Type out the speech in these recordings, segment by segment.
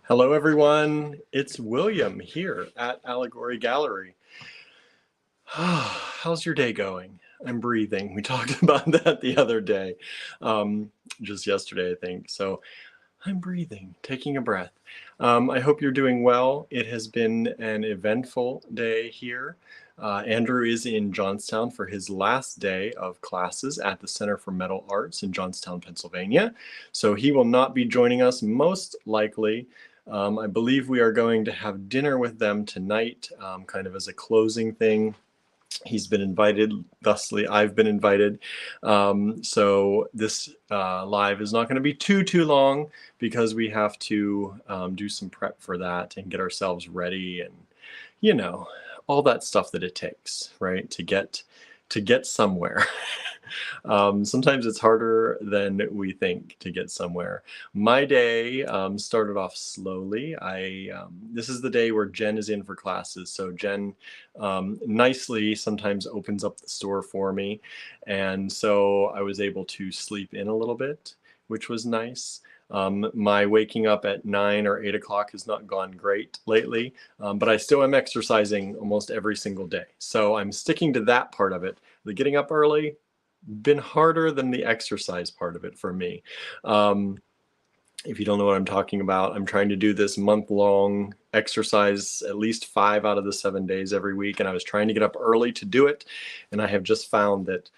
Hello, everyone. It's William here at Allegory Gallery. How's your day going? I'm breathing. We talked about that the other day, um, just yesterday, I think. So I'm breathing, taking a breath. I hope you're doing well. It has been an eventful day here. Andrew is in Johnstown for his last day of classes at the Center for Metal Arts in Johnstown, Pennsylvania. So he will not be joining us most likely. I believe we are going to have dinner with them tonight, kind of as a closing thing. He's been invited, thusly I've been invited. So this live is not going to be too long because we have to do some prep for that and get ourselves ready and, you know, all that stuff that it takes, right, to get somewhere. Sometimes it's harder than we think to get somewhere. My day started off slowly. This is the day where Jen is in for classes. So Jen nicely sometimes opens up the store for me. And so I was able to sleep in a little bit, which was nice. My waking up at 9 or 8 o'clock has not gone great lately, but I still am exercising almost every single day. So I'm sticking to that part of it. The getting up early, been harder than the exercise part of it for me. If you don't know what I'm talking about, I'm trying to do this month-long exercise at least 5 out of the 7 days every week, and I was trying to get up early to do it, and I have just found that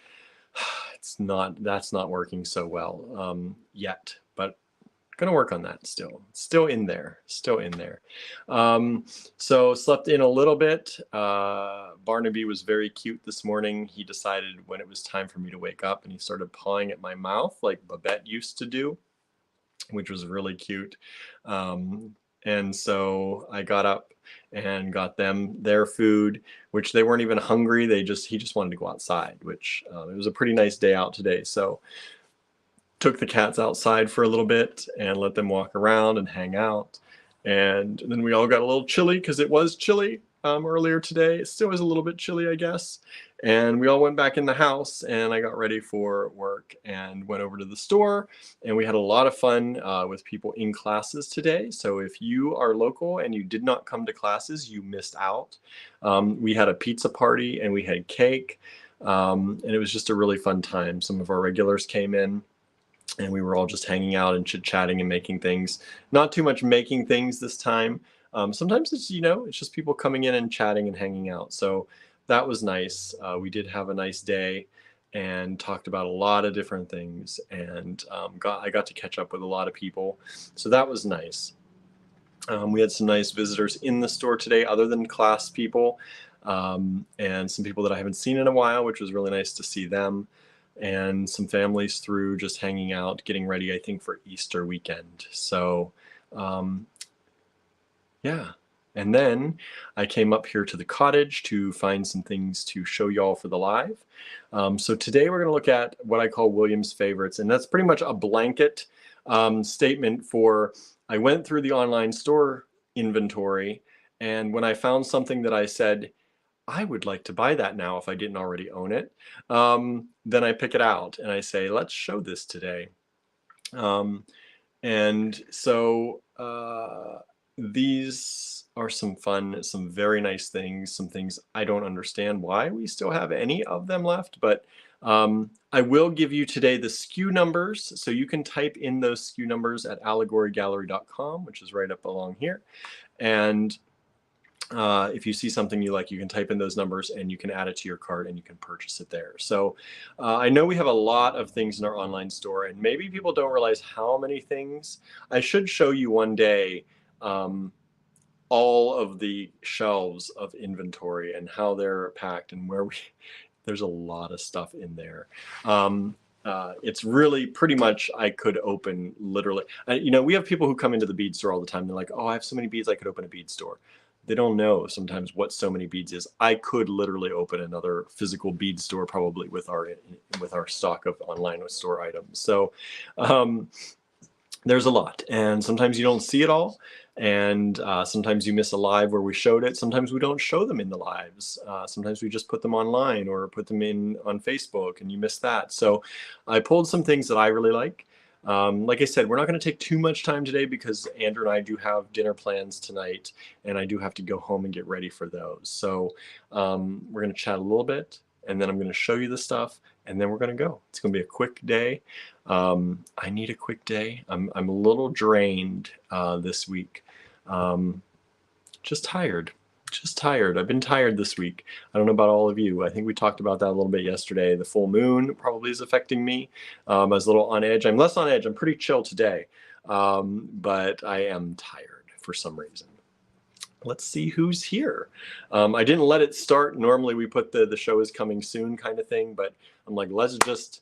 that's not working so well yet, but gonna work on that still in there. So slept in a little bit. Barnaby was very cute this morning. He decided when it was time for me to wake up and he started pawing at my mouth like Babette used to do, which was really cute. And so I got up and got them their food, which they weren't even hungry. He just wanted to go outside, which it was a pretty nice day out today. So took the cats outside for a little bit and let them walk around and hang out. And then we all got a little chilly because it was chilly earlier today. It still is a little bit chilly, I guess. And we all went back in the house and I got ready for work and went over to the store. And we had a lot of fun with people in classes today. So if you are local and you did not come to classes, you missed out. We had a pizza party and we had cake. And it was just a really fun time. Some of our regulars came in and we were all just hanging out and chit-chatting and making things. Not too much making things this time. Sometimes it's, it's just people coming in and chatting and hanging out. So that was nice. We did have a nice day and talked about a lot of different things. And I got to catch up with a lot of people. So that was nice. We had some nice visitors in the store today other than class people. And some people that I haven't seen in a while, which was really nice to see them. And some families through just hanging out, getting ready, I think, for Easter weekend. So, yeah. And then I came up here to the cottage to find some things to show y'all for the live. So today we're going to look at what I call William's favorites. And that's pretty much a blanket statement for, I went through the online store inventory. And when I found something that I said, I would like to buy that now if I didn't already own it. Then I pick it out and I say, let's show this today. And so these are some very nice things, some things I don't understand why we still have any of them left, but I will give you today the SKU numbers. So you can type in those SKU numbers at allegorygallery.com, which is right up along here. And if you see something you like, you can type in those numbers and you can add it to your cart and you can purchase it there. So I know we have a lot of things in our online store and maybe people don't realize how many things. I should show you one day all of the shelves of inventory and how they're packed and there's a lot of stuff in there. It's really pretty much, I could open literally, we have people who come into the bead store all the time. They're like, oh, I have so many beads, I could open a bead store. They don't know sometimes what so many beads is. I could literally open another physical bead store probably with our stock of online store items. So there's a lot, and sometimes you don't see it all, and sometimes you miss a live where we showed it. Sometimes we don't show them in the lives. Sometimes we just put them online or put them in on Facebook and you miss that. So I pulled some things that I really like. Like I said, we're not going to take too much time today because Andrew and I do have dinner plans tonight, and I do have to go home and get ready for those. So we're going to chat a little bit, and then I'm going to show you the stuff, and then we're going to go. It's going to be a quick day. I need a quick day. I'm a little drained this week. Just tired. Just tired. I've been tired this week. I don't know about all of you. I think we talked about that a little bit yesterday. The full moon probably is affecting me. I was a little on edge. I'm less on edge. I'm pretty chill today, but I am tired for some reason. Let's see who's here. I didn't let it start. Normally we put the show is coming soon kind of thing, but I'm like, let's just,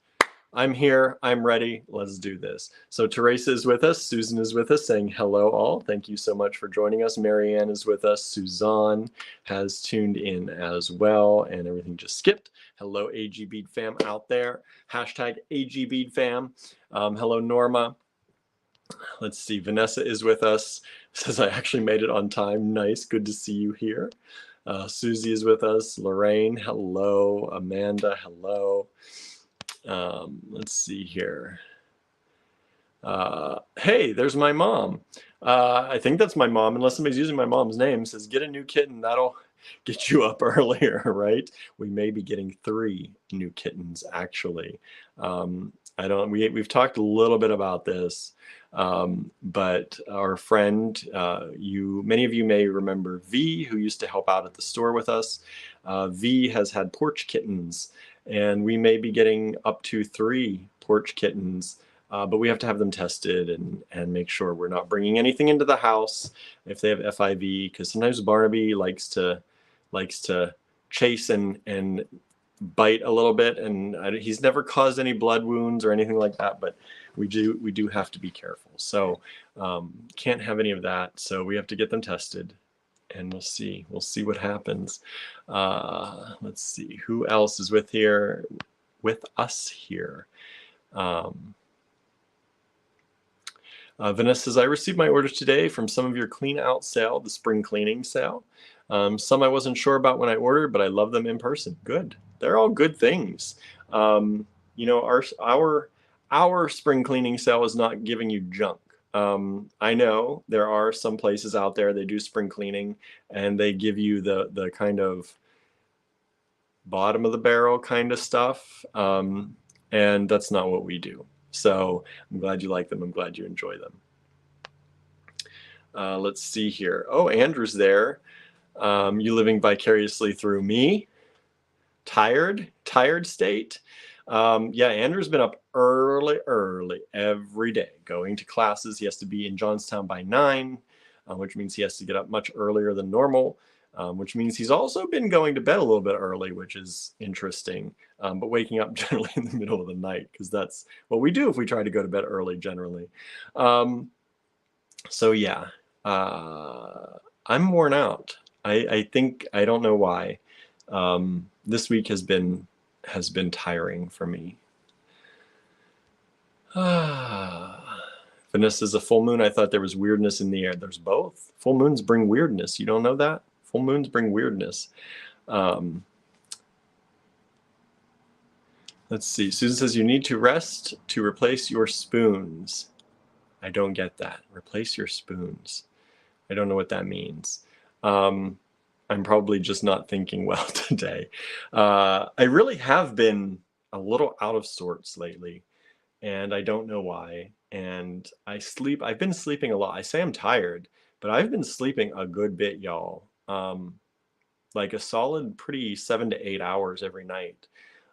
I'm here, I'm ready, let's do this. So Teresa is with us, Susan is with us, saying hello all. Thank you so much for joining us. Marianne is with us, Suzanne has tuned in as well, and everything just skipped. Hello AG Bead fam out there, hashtag AG Bead fam. Hello Norma. Let's see, Vanessa is with us, says I actually made it on time. Nice, good to see you here. Susie is with us, Lorraine, hello, Amanda, hello. Let's see here. Hey, there's my mom. I think that's my mom, unless somebody's using my mom's name. It says, get a new kitten, that'll get you up earlier, right? We may be getting 3 new kittens, actually. We've talked a little bit about this, but our friend, many of you may remember V, who used to help out at the store with us. V has had porch kittens, and we may be getting up to 3 porch kittens, but we have to have them tested and make sure we're not bringing anything into the house if they have FIV, because sometimes Barnaby likes to chase and bite a little bit, and he's never caused any blood wounds or anything like that, but we do have to be careful. So can't have any of that, so we have to get them tested. And we'll see what happens. Let's see who else is with us here. Vanessa says, I received my orders today from some of your clean out sale, the spring cleaning sale. Some I wasn't sure about when I ordered, but I love them in person. Good. They're all good things. You know, our spring cleaning sale is not giving you junk. I know there are some places out there, they do spring cleaning and they give you the kind of bottom of the barrel kind of stuff. And that's not what we do. So I'm glad you like them. I'm glad you enjoy them. Let's see here. Oh, Andrew's there. You living vicariously through me. Tired state. Yeah, Andrew's been up early every day going to classes. He has to be in Johnstown by 9, which means he has to get up much earlier than normal, which means he's also been going to bed a little bit early, which is interesting, but waking up generally in the middle of the night, because that's what we do if we try to go to bed early generally. So yeah, I'm worn out. I think, I don't know why. This week has been tiring for me. Vanessa's a full moon. I thought there was weirdness in the air. There's both. Full moons bring weirdness. You don't know that? Full moons bring weirdness. Let's see. Susan says you need to rest to replace your spoons. I don't get that. Replace your spoons. I don't know what that means. I'm probably just not thinking well today. I really have been a little out of sorts lately, and I don't know why. And I've been sleeping a lot. I say I'm tired, but I've been sleeping a good bit, y'all. Like a solid, pretty 7 to 8 hours every night.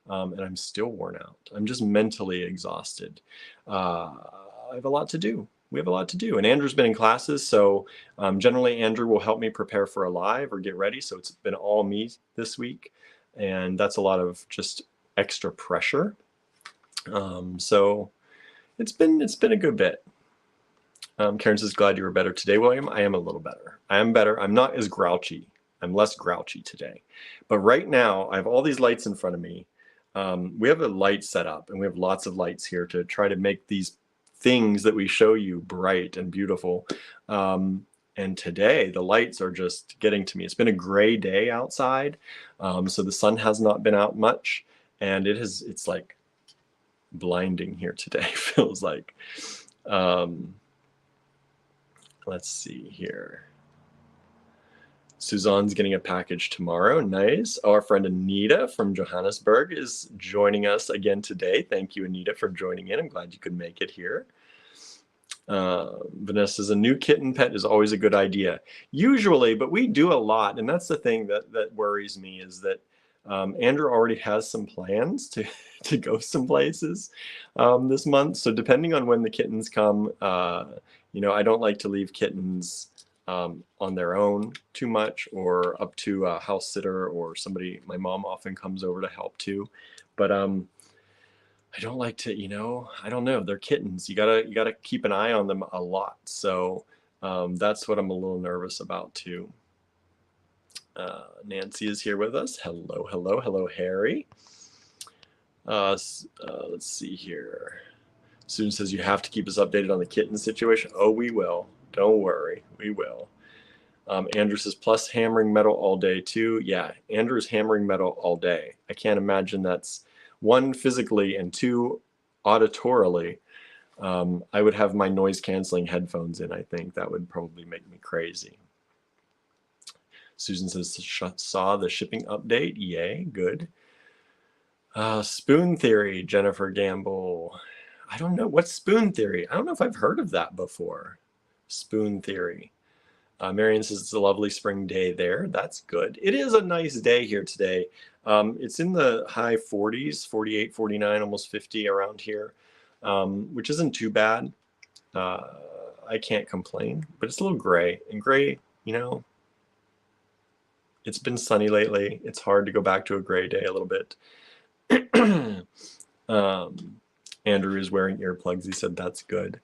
And I'm still worn out. I'm just mentally exhausted. I have a lot to do. We have a lot to do. And Andrew's been in classes, so generally Andrew will help me prepare for a live or get ready. So it's been all me this week. And that's a lot of just extra pressure. So it's been a good bit. Karen says, glad you were better today, William. I am a little better. I am better. I'm not as grouchy. I'm less grouchy today. But right now, I have all these lights in front of me. We have a light set up, and we have lots of lights here to try to make these things that we show you bright and beautiful. And today, the lights are just getting to me. It's been a gray day outside, so the sun has not been out much, and it's like blinding here today, feels like. Let's see here. Suzanne's getting a package tomorrow. Nice. Oh, our friend Anita from Johannesburg is joining us again today. Thank you, Anita, for joining in. I'm glad you could make it here. Vanessa says a new kitten pet is always a good idea. Usually, but we do a lot. And that's the thing that worries me, is that Andrew already has some plans to go some places this month. So depending on when the kittens come, you know, I don't like to leave kittens on their own too much, or up to a house sitter or somebody. My mom often comes over to help too, but I don't like to, you know, I don't know, they're kittens. You gotta keep an eye on them a lot. So that's what I'm a little nervous about too. Nancy is here with us. Hello, hello, hello, Harry. Let's see here. Student says you have to keep us updated on the kitten situation. Oh, we will. Don't worry, we will. Andrew says, plus hammering metal all day too. Yeah, Andrew's hammering metal all day. I can't imagine that's, one, physically, and two, auditorily. I would have my noise canceling headphones in. I think that would probably make me crazy. Susan says, saw the shipping update. Yay, good. Spoon theory, Jennifer Gamble. I don't know. What's spoon theory? I don't know if I've heard of that before. Spoon theory. Marion says it's a lovely spring day there. That's good. It is a nice day here today. It's in the high 40s, 48, 49, almost 50 around here, which isn't too bad. I can't complain, but it's a little gray. And gray, you know, it's been sunny lately. It's hard to go back to a gray day a little bit. Andrew is wearing earplugs. He said that's good.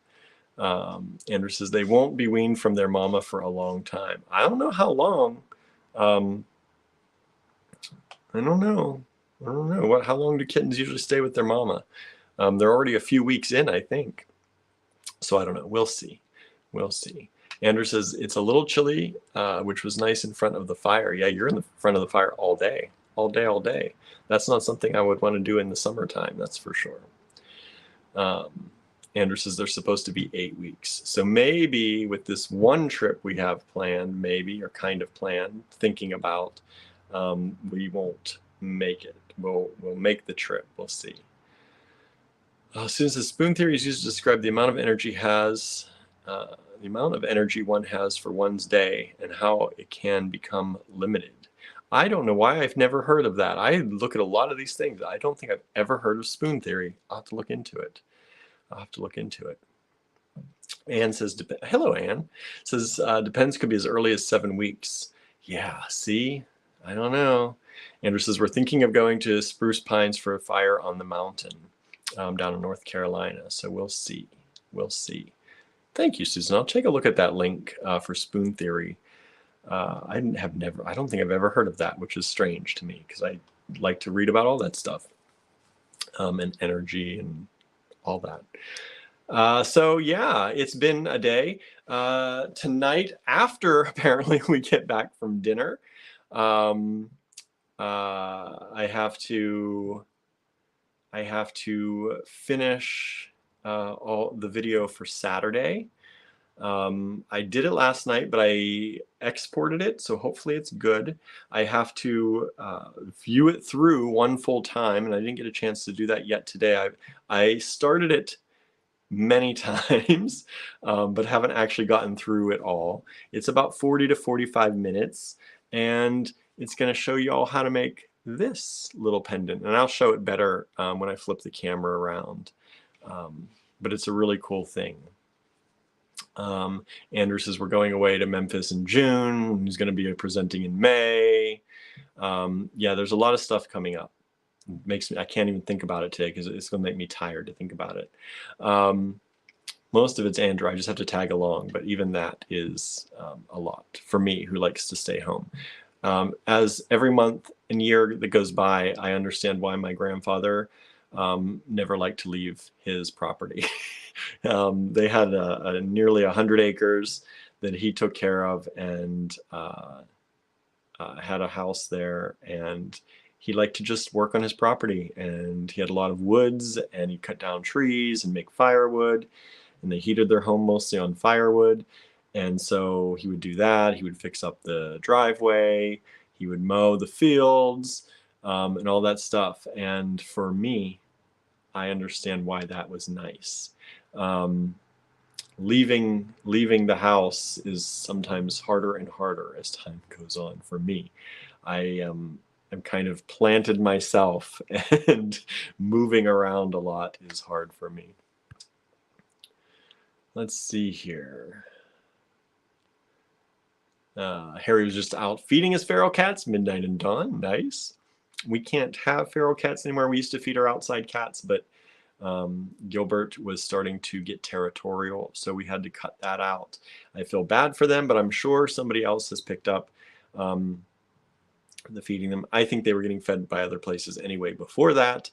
Andrew says they won't be weaned from their mama for a long time. I don't know how long. I don't know. How long do kittens usually stay with their mama? They're already a few weeks in, I think. So I don't know. We'll see. We'll see. Andrew says it's a little chilly, which was nice in front of the fire. Yeah, you're in the front of the fire all day. All day, all day. That's not something I would want to do in the summertime, that's for sure. Andrew says they're supposed to be 8 weeks. So maybe with this one trip we have planned, maybe, or kind of planned, thinking about, we won't make it. We'll make the trip. We'll see. Susan says spoon theory is used to describe the amount of energy one has for one's day and how it can become limited. I don't know why I've never heard of that. I look at a lot of these things. I don't think I've ever heard of spoon theory. I'll have to look into it. Anne says, hello, Anne. Says, depends, could be as early as 7 weeks. Yeah, see? I don't know. Andrew says, we're thinking of going to Spruce Pines for a fire on the mountain down in North Carolina. So we'll see. We'll see. Thank you, Susan. I'll take a look at that link for spoon theory. I don't think I've ever heard of that, which is strange to me because I like to read about all that stuff and energy and all that. So yeah, it's been a day. Tonight, after apparently we get back from dinner, I have to finish all the video for Saturday. I did it last night, but I exported it, so hopefully it's good. I have to view it through one full time, and I didn't get a chance to do that yet today. I started it many times, but haven't actually gotten through it all. It's about 40 to 45 minutes, and it's going to show you all how to make this little pendant, and I'll show it better when I flip the camera around. But it's a really cool thing. Andrew says we're going away to Memphis in June. He's going to be presenting in May. Yeah, there's a lot of stuff coming up. I can't even think about it today because it's going to make me tired to think about it. Most of it's Andrew. I just have to tag along, but even that is a lot for me who likes to stay home. As every month and year that goes by, I understand why my grandfather never liked to leave his property. They had nearly 100 acres that he took care of and had a house there, and he liked to just work on his property, and he had a lot of woods, and he'd cut down trees and make firewood, and they heated their home mostly on firewood. And so he would do that. He would fix up the driveway, he would mow the fields, and all that stuff. And for me, I understand why that was nice. Leaving the house is sometimes harder and harder as time goes on for me. I'm kind of planted myself, and moving around a lot is hard for me. Let's see here. Harry was just out feeding his feral cats, Midnight and Dawn. Nice. We can't have feral cats anymore. We used to feed our outside cats, but Gilbert was starting to get territorial, so we had to cut that out. I feel bad for them, but I'm sure somebody else has picked up the feeding them. I think they were getting fed by other places anyway before that.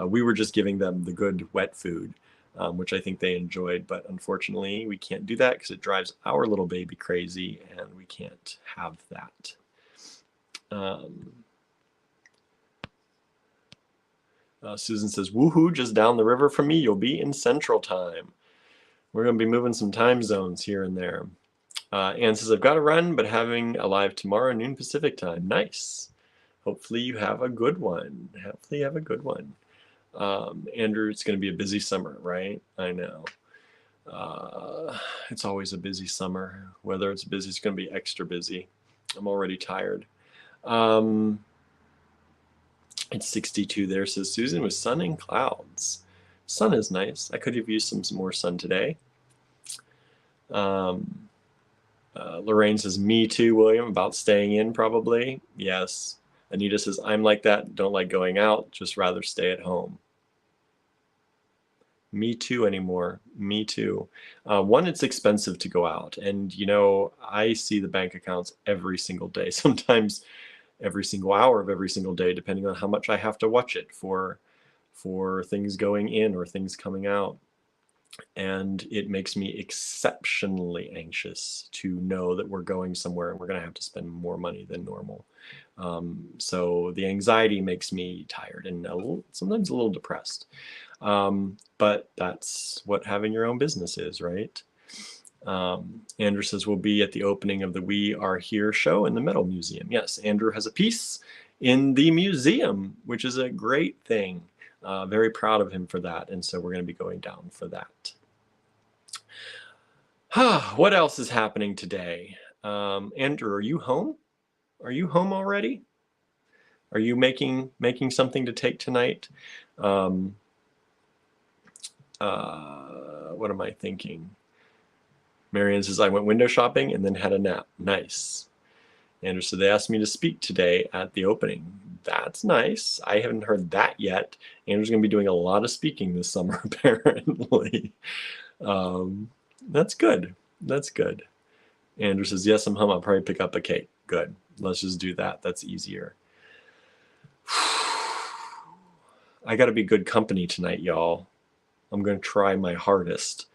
We were just giving them the good wet food, which I think they enjoyed, but unfortunately we can't do that because it drives our little baby crazy, and we can't have that. Susan says, woohoo, just down the river from me, you'll be in Central Time. We're going to be moving some time zones here and there. Anne says, I've got to run, but having a live tomorrow, noon Pacific time. Nice. Hopefully you have a good one. Hopefully you have a good one. Andrew, it's going to be a busy summer, right? I know. It's always a busy summer. Whether it's busy, it's going to be extra busy. I'm already tired. It's 62 there, says Susan, with sun and clouds. Sun is nice. I could have used some more sun today. Lorraine says, me too, William, about staying in probably. Yes. Anita says, I'm like that. Don't like going out. Just rather stay at home. Me too anymore. Me too. One, it's expensive to go out. And, you know, I see the bank accounts every single day. Sometimes every single hour of every single day, depending on how much I have to watch it for things going in or things coming out. And it makes me exceptionally anxious to know that we're going somewhere and we're going to have to spend more money than normal. So the anxiety makes me tired and sometimes a little depressed. But that's what having your own business is, right? Andrew says, we'll be at the opening of the We Are Here show in the Metal Museum. Yes, Andrew has a piece in the museum, which is a great thing. Very proud of him for that. And so we're going to be going down for that. What else is happening today? Andrew, are you home? Are you home already? Are you making something to take tonight? What am I thinking? Marianne says, I went window shopping and then had a nap. Nice. Andrew said, they asked me to speak today at the opening. That's nice. I haven't heard that yet. Andrew's going to be doing a lot of speaking this summer, apparently. That's good. That's good. Andrew says, yes, I'm home. I'll probably pick up a cake. Good. Let's just do that. That's easier. I got to be good company tonight, y'all. I'm going to try my hardest.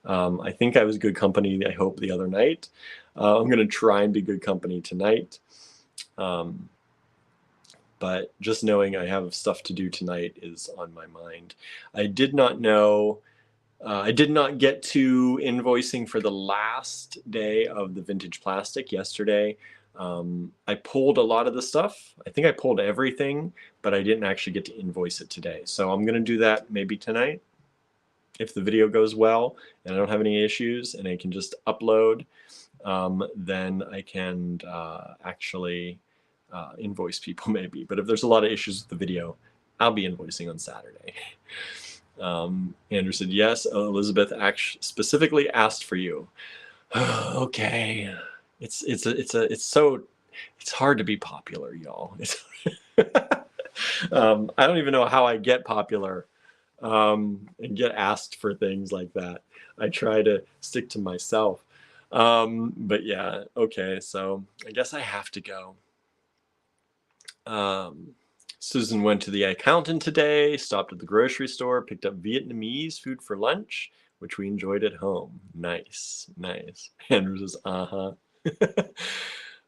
I think I was good company, I hope, the other night. I'm going to try and be good company tonight. But just knowing I have stuff to do tonight is on my mind. I did not know, I did not get to invoicing for the last day of the vintage plastic yesterday. I pulled a lot of the stuff. I think I pulled everything, but I didn't actually get to invoice it today. So I'm going to do that maybe tonight. If the video goes well and I don't have any issues and I can just upload, then I can actually invoice people maybe. But if there's a lot of issues with the video, I'll be invoicing on Saturday. Andrew said, yes, Elizabeth specifically asked for you. Okay. It's hard to be popular, y'all. I don't even know how I get popular. And get asked for things like that. I try to stick to myself. But yeah, okay, so I guess I have to go. Susan went to the accountant today, stopped at the grocery store, picked up Vietnamese food for lunch, which we enjoyed at home. Nice, nice. Andrew says, uh-huh.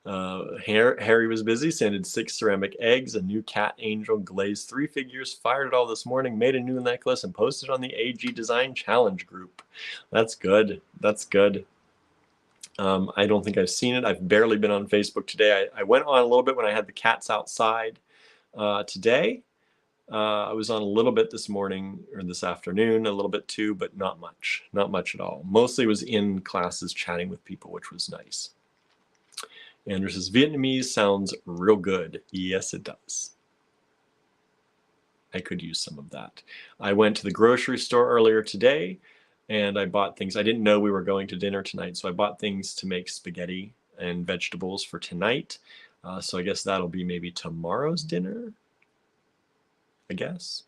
Harry was busy, sanded 6 ceramic eggs, a new cat angel, glazed 3 figures, fired it all this morning, made a new necklace, and posted on the AG Design Challenge group. That's good. That's good. I don't think I've seen it. I've barely been on Facebook today. I went on a little bit when I had the cats outside today. I was on a little bit this morning or this afternoon, a little bit too, but not much. Not much at all. Mostly was in classes chatting with people, which was nice. Andrew says, Vietnamese sounds real good. Yes, it does. I could use some of that. I went to the grocery store earlier today and I bought things. I didn't know we were going to dinner tonight, so I bought things to make spaghetti and vegetables for tonight. So I guess that'll be maybe tomorrow's dinner, I guess.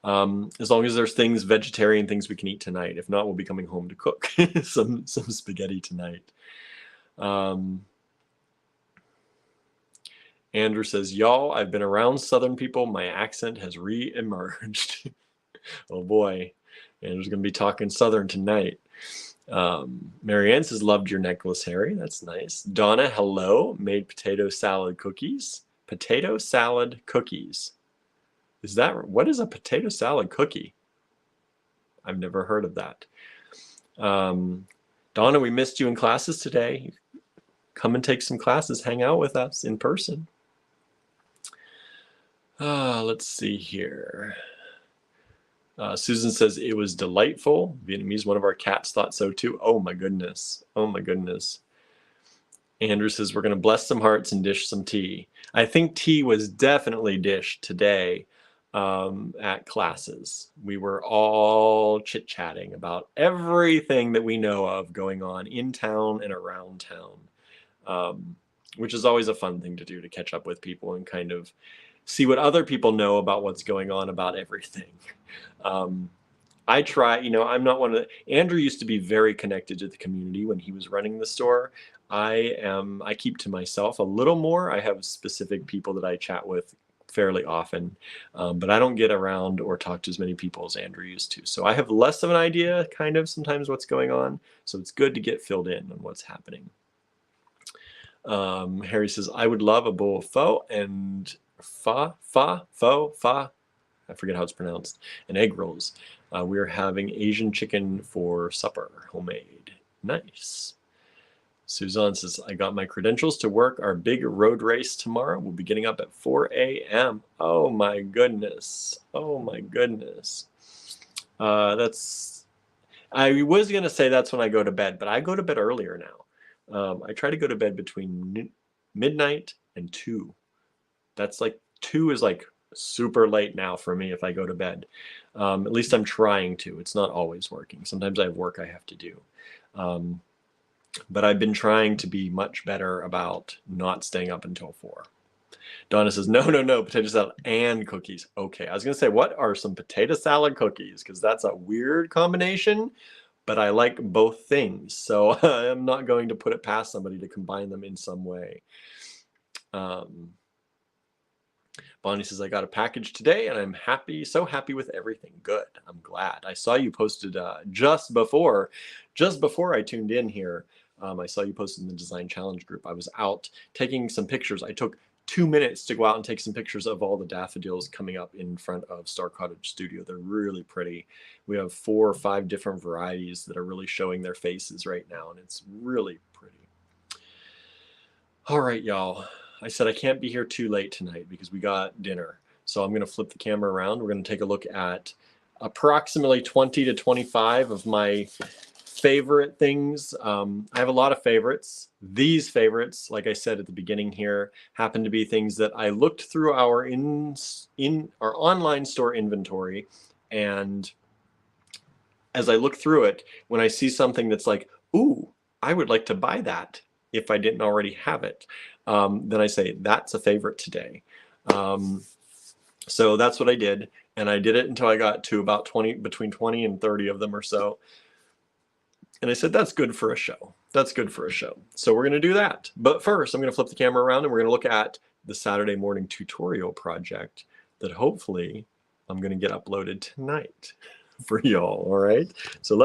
As long as there's things, vegetarian things we can eat tonight. If not, we'll be coming home to cook some spaghetti tonight. Andrew says, y'all, I've been around Southern people. My accent has re-emerged. Oh boy. Andrew's going to be talking Southern tonight. Marianne says, loved your necklace, Harry. That's nice. Donna, hello. Made potato salad cookies. Potato salad cookies. What is a potato salad cookie? I've never heard of that. Donna, we missed you in classes today. Come and take some classes. Hang out with us in person. Let's see here. Susan says it was delightful. Vietnamese, one of our cats thought so too. Oh my goodness. Oh my goodness. Andrew says we're going to bless some hearts and dish some tea. I think tea was definitely dished today at classes. We were all chit-chatting about everything that we know of going on in town and around town, which is always a fun thing to do, to catch up with people and kind of see what other people know about what's going on about everything. I try, I'm not one of Andrew used to be very connected to the community when he was running the store. I keep to myself a little more. I have specific people that I chat with fairly often, but I don't get around or talk to as many people as Andrew used to. So I have less of an idea kind of sometimes what's going on. So it's good to get filled in on what's happening. Harry says, I would love a bowl of pho and pho, I forget how it's pronounced, and egg rolls. We're having Asian chicken for supper, homemade. Nice. Suzanne says, I got my credentials to work our big road race tomorrow. We'll be getting up at 4 a.m. Oh my goodness. Oh my goodness. I was going to say that's when I go to bed, but I go to bed earlier now. I try to go to bed between midnight and 2. That's like 2 is like super late now for me if I go to bed. At least I'm trying to. It's not always working. Sometimes I have work I have to do. But I've been trying to be much better about not staying up until 4. Donna says, no, potato salad and cookies. Okay, I was going to say, what are some potato salad cookies? Because that's a weird combination, but I like both things. So I'm not going to put it past somebody to combine them in some way. Bonnie says, I got a package today and I'm happy, so happy with everything. Good. I'm glad. I saw you posted just before I tuned in here. I saw you posted in the Design Challenge group. I was out taking some pictures. I took 2 minutes to go out and take some pictures of all the daffodils coming up in front of Star Cottage Studio. They're really pretty. We have 4 or 5 different varieties that are really showing their faces right now, and it's really pretty. All right, y'all. I said I can't be here too late tonight because we got dinner. So I'm going to flip the camera around. We're going to take a look at approximately 20 to 25 of my favorite things. I have a lot of favorites. These favorites, like I said at the beginning here, happen to be things that I looked through our our online store inventory, and as I look through it, when I see something that's like, ooh, I would like to buy that if I didn't already have it, then I say that's a favorite today. So that's what I did, and I did it until I got to about between 20 and 30 of them or so. And I said, that's good for a show. That's good for a show. So we're going to do that. But first, I'm going to flip the camera around and we're going to look at the Saturday morning tutorial project that hopefully I'm going to get uploaded tonight for y'all. All right. So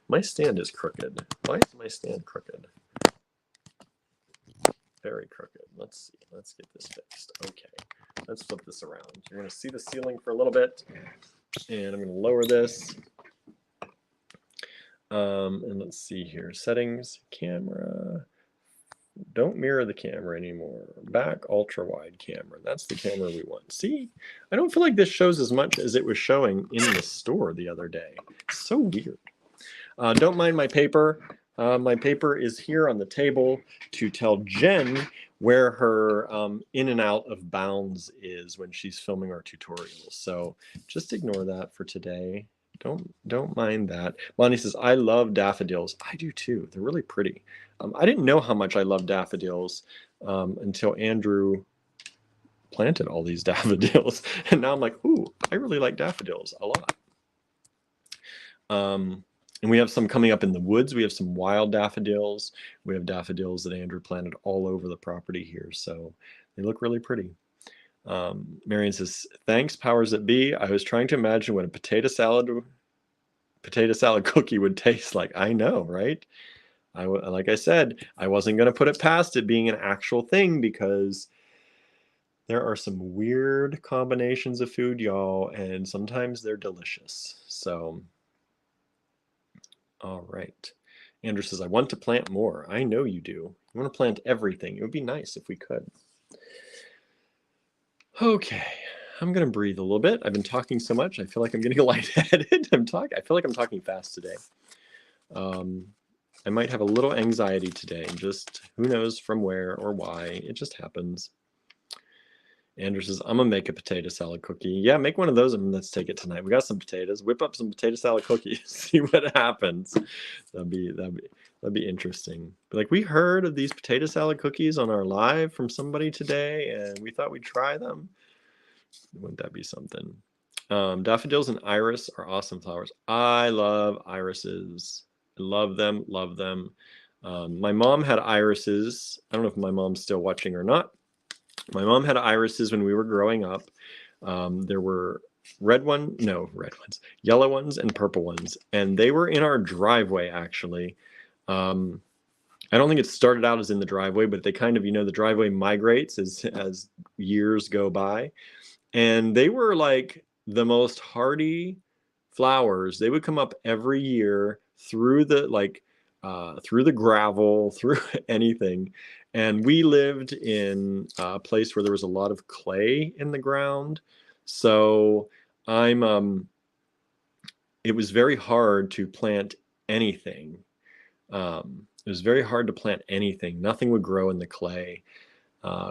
my stand is crooked. Why is my stand crooked? very crooked. Let's see. Let's get this fixed. Okay. Let's flip this around. You're going to see the ceiling for a little bit. And I'm going to lower this. And let's see here. Settings, camera. Don't mirror the camera anymore. Back ultra wide camera. That's the camera we want. See, I don't feel like this shows as much as it was showing in the store the other day. It's so weird. Don't mind my paper. My paper is here on the table to tell Jen where her in and out of bounds is when she's filming our tutorials. So just ignore that for today. Don't mind that. Bonnie says, I love daffodils. I do too. They're really pretty. I didn't know how much I love daffodils until Andrew planted all these daffodils. And now I'm like, ooh, I really like daffodils a lot. And we have some coming up in the woods. We have some wild daffodils. We have daffodils that Andrew planted all over the property here. So they look really pretty. Marion says, thanks, powers that be. I was trying to imagine what a potato salad cookie would taste like. I know, right? Like I said, I wasn't going to put it past it being an actual thing because there are some weird combinations of food, y'all, and sometimes they're delicious. So, all right. Andrew says, I want to plant more. I know you do. You want to plant everything. It would be nice if we could. Okay, I'm going to breathe a little bit. I've been talking so much. I feel like I'm getting lightheaded. I feel like I'm talking fast today. I might have a little anxiety today. Just who knows from where or why. It just happens. Andrew says, I'm going to make a potato salad cookie. Yeah, make one of those and let's take it tonight. We got some potatoes. Whip up some potato salad cookies. See what happens. That'd be interesting. But like, we heard of these potato salad cookies on our live from somebody today, and we thought we'd try them. Wouldn't that be something? Daffodils and iris are awesome flowers. I love irises. I love them, love them. My mom had irises. I don't know if my mom's still watching or not. My mom had irises when we were growing up. There were yellow ones and purple ones. And they were in our driveway, actually. I don't think it started out as in the driveway, but they kind of, the driveway migrates as years go by. And they were like the most hardy flowers. They would come up every year through the gravel, through anything. And we lived in a place where there was a lot of clay in the ground. So it was very hard to plant anything. It was very hard to plant anything. Nothing would grow in the clay.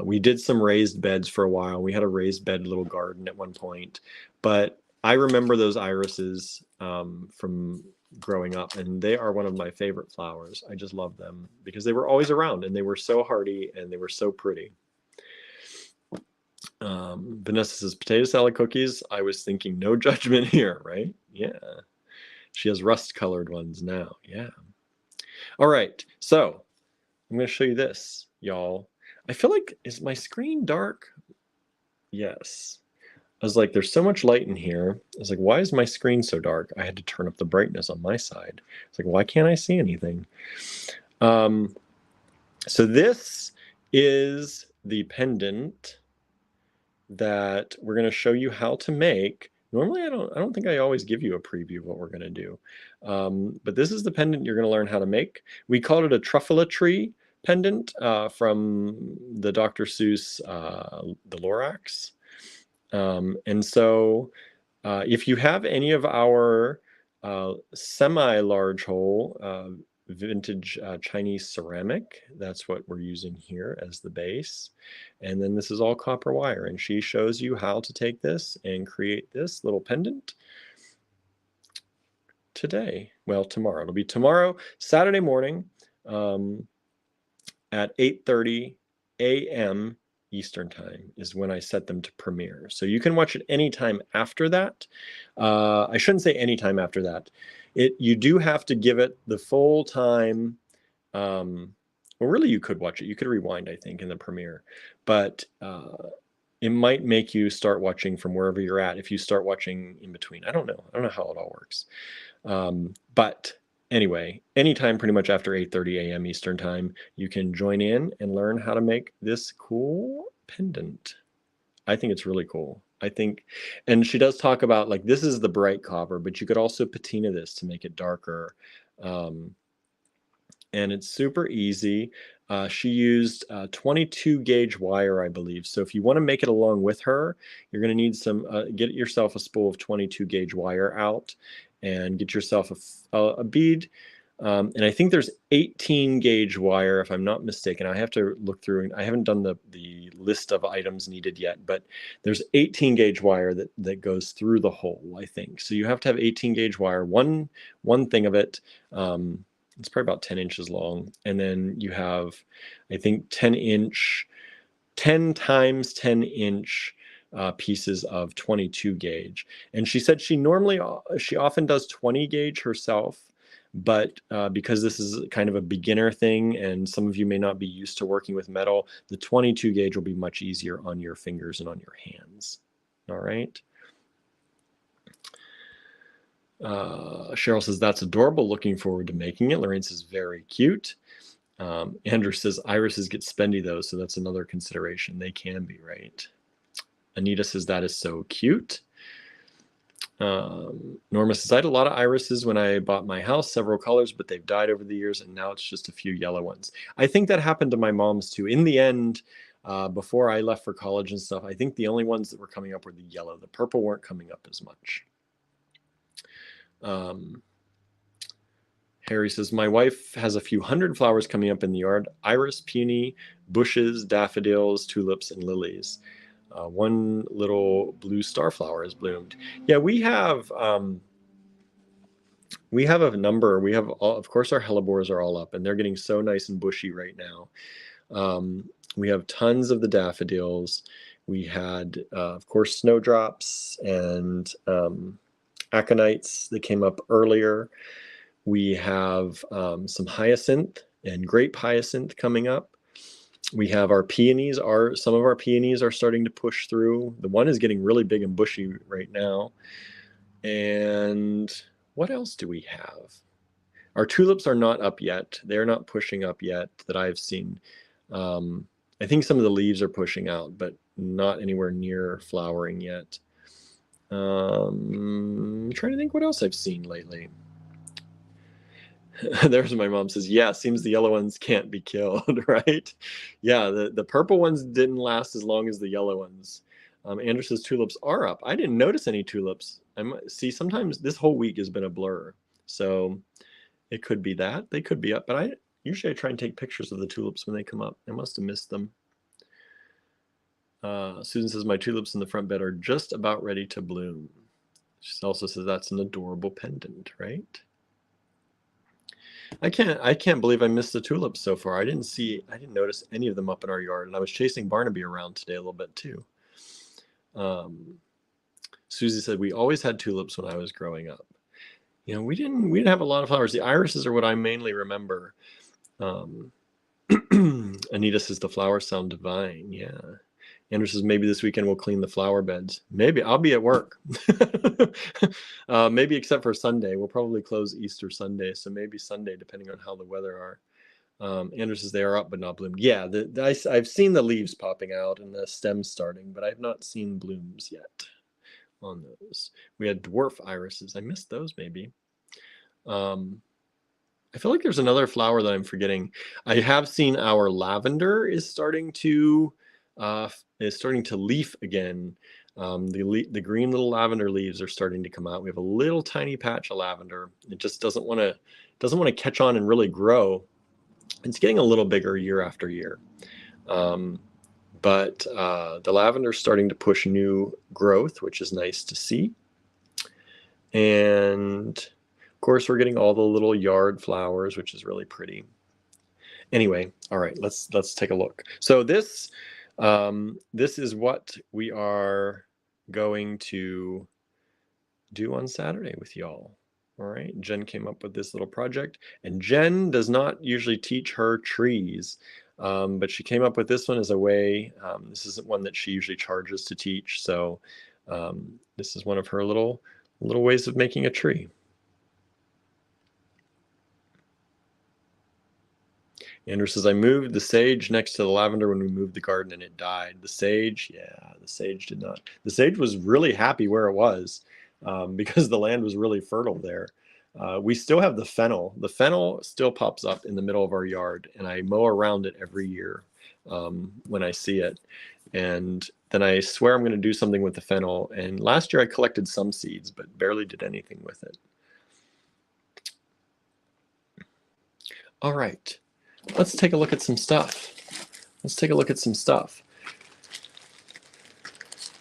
We did some raised beds for a while. We had a raised bed little garden at one point. But I remember those irises from growing up, and they are one of my favorite flowers. I just love them because they were always around, and they were so hardy, and they were so pretty. Vanessa says, potato salad cookies. I was thinking no judgment here, right? Yeah. She has rust-colored ones now. Yeah. All right, so I'm going to show you this, y'all. I feel like, is my screen dark? Yes. I was like, there's so much light in here. I was like, why is my screen so dark? I had to turn up the brightness on my side. It's like, why can't I see anything? So this is the pendant that we're going to show you how to make. Normally, I don't think I always give you a preview of what we're going to do. But this is the pendant you're going to learn how to make. We called it a truffula tree pendant from the Dr. Seuss, the Lorax. And so if you have any of our semi-large hole vintage Chinese ceramic, that's what we're using here as the base. And then this is all copper wire, and she shows you how to take this and create this little pendant today. Well, tomorrow. It'll be tomorrow, Saturday morning at 8:30 a.m. Eastern time is when I set them to premiere. So you can watch it anytime after that. I shouldn't say anytime after that. You do have to give it the full time. Well, really, you could watch it. You could rewind, I think, in the premiere. But it might make you start watching from wherever you're at if you start watching in between. I don't know. I don't know how it all works. But Anyway, anytime pretty much after 8:30 a.m. Eastern time, you can join in and learn how to make this cool pendant. I think it's really cool. I think, and she does talk about like this is the bright copper, but you could also patina this to make it darker. And it's super easy. She used 22 gauge wire, I believe. So if you want to make it along with her, you're going to need some, get yourself a spool of 22 gauge wire out and get yourself a bead. And I think there's 18 gauge wire, if I'm not mistaken. I have to look through, and I haven't done the list of items needed yet, but there's 18 gauge wire that goes through the hole, I think. So you have to have 18 gauge wire, one thing of it. It's probably about 10 inches long. And then you have, I think, 10 times 10 inch pieces of 22 gauge. And she said she often does 20 gauge herself, but because this is kind of a beginner thing and some of you may not be used to working with metal, the 22 gauge will be much easier on your fingers and on your hands. All right. Cheryl says, that's adorable. Looking forward to making it. Lorraine says, very cute. Andrew says, irises get spendy though, so that's another consideration. They can be, right? Anita says, that is so cute. Norma says, I had a lot of irises when I bought my house, several colors, but they've died over the years, and now it's just a few yellow ones. I think that happened to my mom's too. In the end, before I left for college and stuff, I think the only ones that were coming up were the yellow. The purple weren't coming up as much. Harry says, my wife has a few hundred flowers coming up in the yard: iris, peony, bushes, daffodils, tulips, and lilies. One little blue star flower has bloomed. Yeah, we have a number. We have, of course, our hellebores are all up, and they're getting so nice and bushy right now. We have tons of the daffodils. We had, of course, snowdrops and aconites that came up earlier. We have some hyacinth and grape hyacinth coming up. We have our peonies. Some of our peonies are starting to push through. The one is getting really big and bushy right now. And what else do we have? Our tulips are not up yet. They're not pushing up yet that I've seen. I think some of the leaves are pushing out, but not anywhere near flowering yet. I'm trying to think what else I've seen lately. There's my mom says, yeah, seems the yellow ones can't be killed, right? Yeah, the purple ones didn't last as long as the yellow ones. Andrew says tulips are up. I didn't notice any tulips. See, sometimes this whole week has been a blur. So it could be that. They could be up, but usually I try and take pictures of the tulips when they come up. I must have missed them. Susan says, my tulips in the front bed are just about ready to bloom. She also says that's an adorable pendant, right? I can't believe I missed the tulips so far. I didn't notice any of them up in our yard, and I was chasing Barnaby around today a little bit too. Susie said, we always had tulips when I was growing up. You know, we didn't have a lot of flowers. The irises are what I mainly remember. Anita says the flowers sound divine. Yeah. Andrew says, maybe this weekend we'll clean the flower beds. Maybe. I'll be at work. Maybe except for Sunday. We'll probably close Easter Sunday. So maybe Sunday, depending on how the weather are. Andrew says they are up but not bloomed. Yeah, I've seen the leaves popping out and the stems starting, but I've not seen blooms yet on those. We had dwarf irises. I missed those maybe. I feel like there's another flower that I'm forgetting. I have seen our lavender is starting to leaf again. The green little lavender leaves are starting to come out. We have a little tiny patch of lavender. It just doesn't want to catch on and really grow. It's getting a little bigger year after year. But the lavender is starting to push new growth, which is nice to see. And of course, we're getting all the little yard flowers, which is really pretty. Anyway, all right, let's take a look. So this is what we are going to do on Saturday with y'all. All right, Jen came up with this little project, and Jen does not usually teach her trees, but she came up with this one as a way. This isn't one that she usually charges to teach, so this is one of her little ways of making a tree. Andrew says, I moved the sage next to the lavender when we moved the garden and it died. The sage, yeah, the sage did not. The sage was really happy where it was because the land was really fertile there. We still have the fennel. The fennel still pops up in the middle of our yard, and I mow around it every year when I see it. And then I swear I'm going to do something with the fennel. And last year I collected some seeds, but barely did anything with it. All right. Let's take a look at some stuff.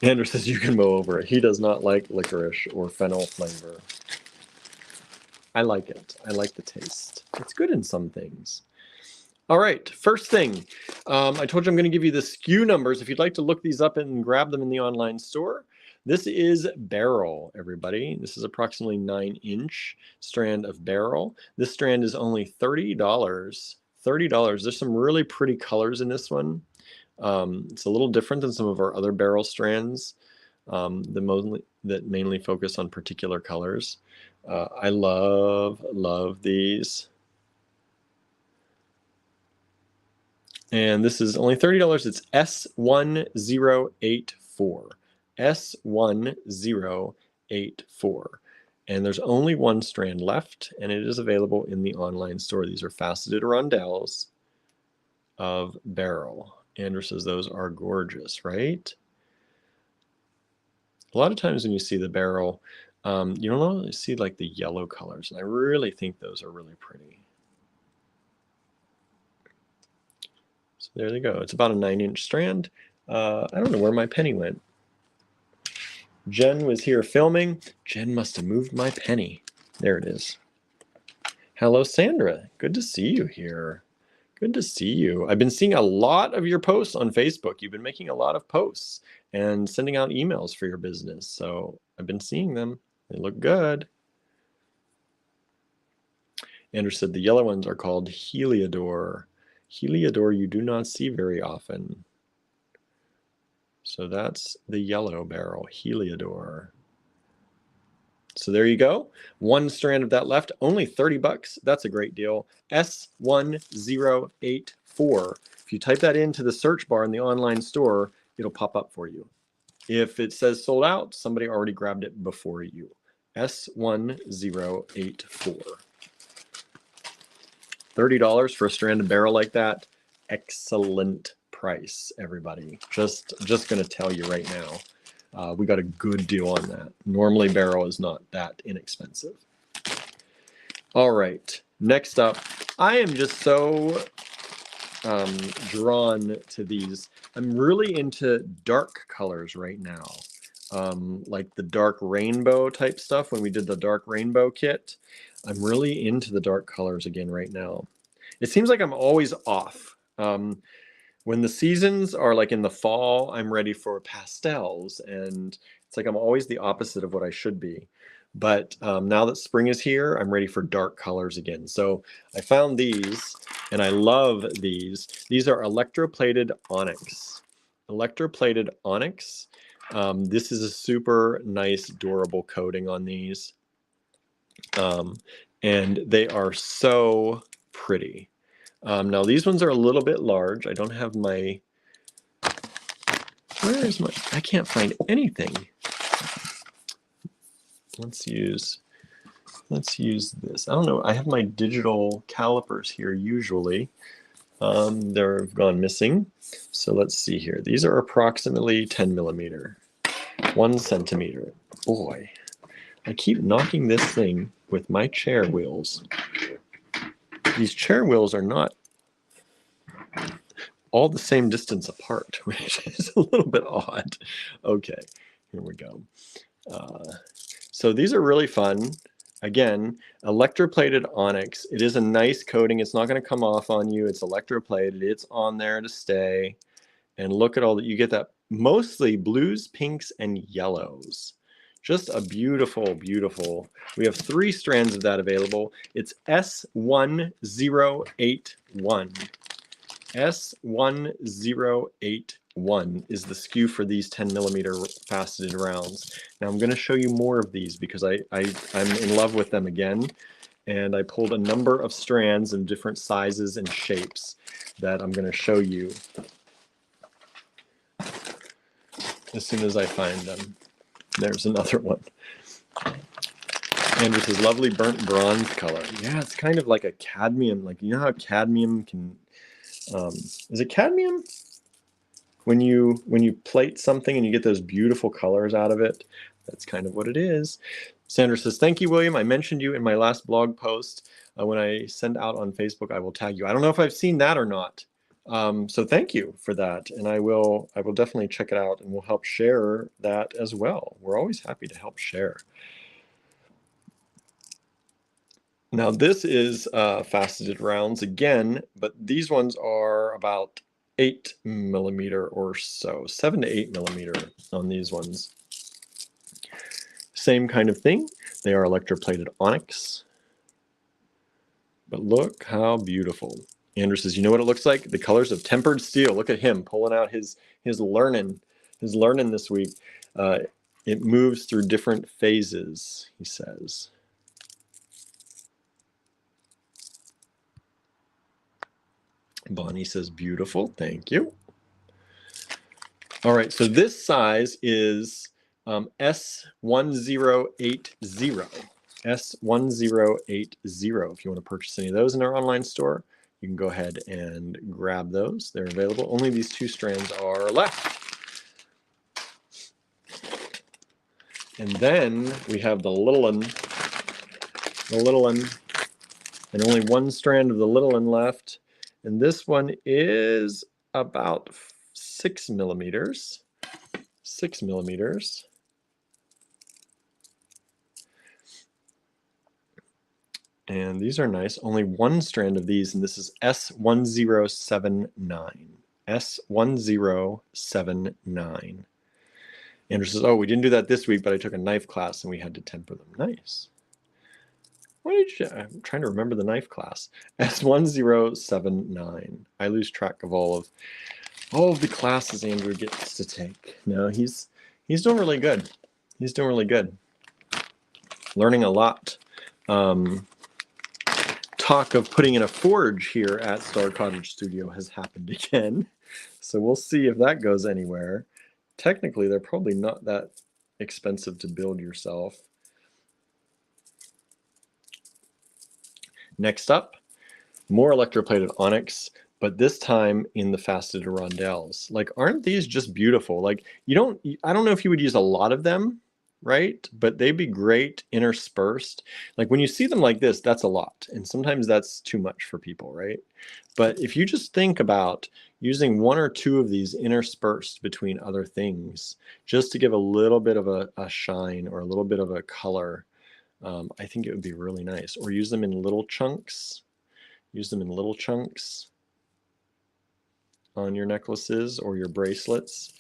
Andrew says you can mow over it. He does not like licorice or fennel flavor. I like it. I like the taste. It's good in some things. All right, first thing. I told you I'm going to give you the SKU numbers. If you'd like to look these up and grab them in the online store. This is Beryl, everybody. This is approximately 9-inch strand of Beryl. This strand is only $30. $30. There's some really pretty colors in this one. It's a little different than some of our other Beryl strands that mainly focus on particular colors. I love these. And this is only $30. It's S1084. S1084. And there's only one strand left, and it is available in the online store. These are faceted rondelles of Beryl. Andrew says those are gorgeous, right? A lot of times when you see the Beryl, you don't always see like the yellow colors, and I really think those are really pretty. So there they go. It's about a 9-inch strand. I don't know where my penny went. Jen was here filming. Jen must have moved my penny. There it is. Hello, Sandra. Good to see you here. Good to see you. I've been seeing a lot of your posts on Facebook. You've been making a lot of posts and sending out emails for your business. So I've been seeing them. They look good. Andrew said the yellow ones are called Heliodor. Heliodor you do not see very often. So that's the yellow Beryl, Heliodor. So there you go. One strand of that left, only 30 bucks. That's a great deal. S1084. If you type that into the search bar in the online store, it'll pop up for you. If it says sold out, somebody already grabbed it before you. S1084. $30 for a strand of Beryl like that. Excellent price, everybody. Just going to tell you right now. We got a good deal on that. Normally, Beryl is not that inexpensive. All right, next up, I am just so drawn to these. I'm really into dark colors right now, like the dark rainbow type stuff. When we did the dark rainbow kit, I'm really into the dark colors again right now. It seems like I'm always off. When the seasons are like in the fall, I'm ready for pastels, and it's like I'm always the opposite of what I should be. But now that spring is here, I'm ready for dark colors again. So I found these, and I love these. These are electroplated onyx. Electroplated onyx. This is a super nice, durable coating on these. And they are so pretty. Now these ones are a little bit large. I don't have my, where is my, I can't find anything. Let's use this. I don't know, I have my digital calipers here usually. They're gone missing. So let's see here. These are approximately 10 millimeter, 1 centimeter. Boy, I keep knocking this thing with my chair wheels. These chair wheels are not all the same distance apart, which is a little bit odd. Okay, here we go. So these are really fun. Again, electroplated onyx. It is a nice coating. It's not going to come off on you. It's electroplated. It's on there to stay. And look at all that. You get that mostly blues, pinks, and yellows. Just a beautiful, beautiful. We have 3 strands of that available. It's S1081. S1081 is the SKU for these 10 millimeter faceted rounds. Now I'm going to show you more of these because I'm in love with them again. and I pulled a number of strands in different sizes and shapes that I'm going to show you as soon as I find them. There's another one. And this is lovely burnt bronze color. Yeah, it's kind of like a cadmium. Like, you know how cadmium can... is it cadmium? When you plate something and you get those beautiful colors out of it, that's kind of what it is. Sandra says, thank you, William. I mentioned you in my last blog post. When I send out on Facebook, I will tag you. I don't know if I've seen that or not. So thank you for that. And I will definitely check it out, and we'll help share that as well. We're always happy to help share. Now this is faceted rounds again, but these ones are about 8 millimeter or so, 7 to 8 millimeter on these ones. Same kind of thing. They are electroplated onyx. But look how beautiful. Andrew says, you know what it looks like? The colors of tempered steel. Look at him pulling out his learning this week. It moves through different phases, he says. Bonnie says, beautiful, thank you. All right, so this size is S1080. S1080. If you want to purchase any of those in our online store, you can go ahead and grab those. They're available. Only these 2 strands are left. And then we have the little one, and only 1 strand of the little one left. And this one is about 6 millimeters. 6 millimeters. And these are nice. Only 1 strand of these, and this is S1079. S1079. Andrew says, oh, we didn't do that this week, but I took a knife class and we had to temper them. Nice. I'm trying to remember the knife class. S1079. I lose track of all of the classes Andrew gets to take. No, he's doing really good. He's doing really good. Learning a lot. Talk of putting in a forge here at Star Cottage Studio has happened again. So we'll see if that goes anywhere. Technically, they're probably not that expensive to build yourself. Next up, more electroplated onyx, but this time in the faceted rondelles. Like, aren't these just beautiful? Like, I don't know if you would use a lot of them, right? But they'd be great interspersed. Like, when you see them like this, that's a lot. And sometimes that's too much for people, right? But if you just think about using 1 or 2 of these interspersed between other things, just to give a little bit of a shine or a little bit of a color, I think it would be really nice. Or use them in little chunks. Use them in little chunks on your necklaces or your bracelets.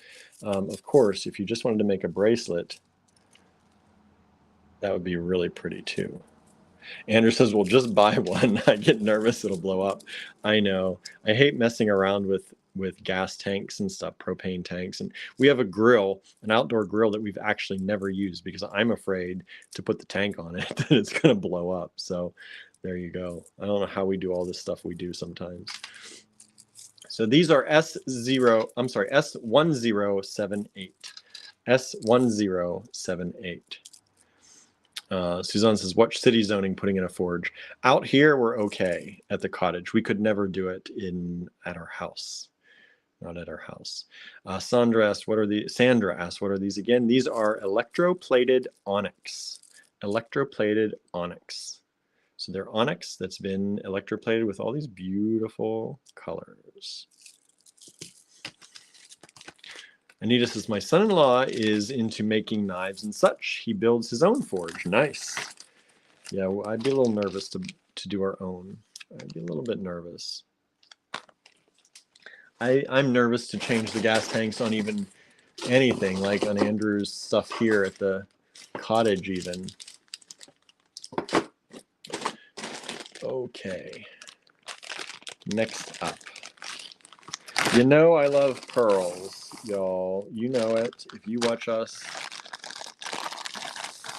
Of course, if you just wanted to make a bracelet, that would be really pretty too. Andrew says, well, just buy one. I get nervous it'll blow up. I know. I hate messing around with gas tanks and stuff, propane tanks. And we have a grill, an outdoor grill that we've actually never used because I'm afraid to put the tank on it that it's going to blow up. So there you go. I don't know how we do all this stuff we do sometimes. So these are S1078. S1078. Suzanne says, what city zoning putting in a forge? Out here, we're okay at the cottage. We could never do it at our house. Not at our house. Sandra asked, what are these again? These are electroplated onyx. Electroplated onyx. So they're onyx that's been electroplated with all these beautiful colors. Anita says, my son-in-law is into making knives and such. He builds his own forge. Nice. Yeah, well, I'd be a little nervous to do our own. I'd be a little bit nervous. I'm nervous to change the gas tanks on even anything, like on Andrew's stuff here at the cottage even. Okay. Next up. You know I love pearls, y'all. You know it if you watch us.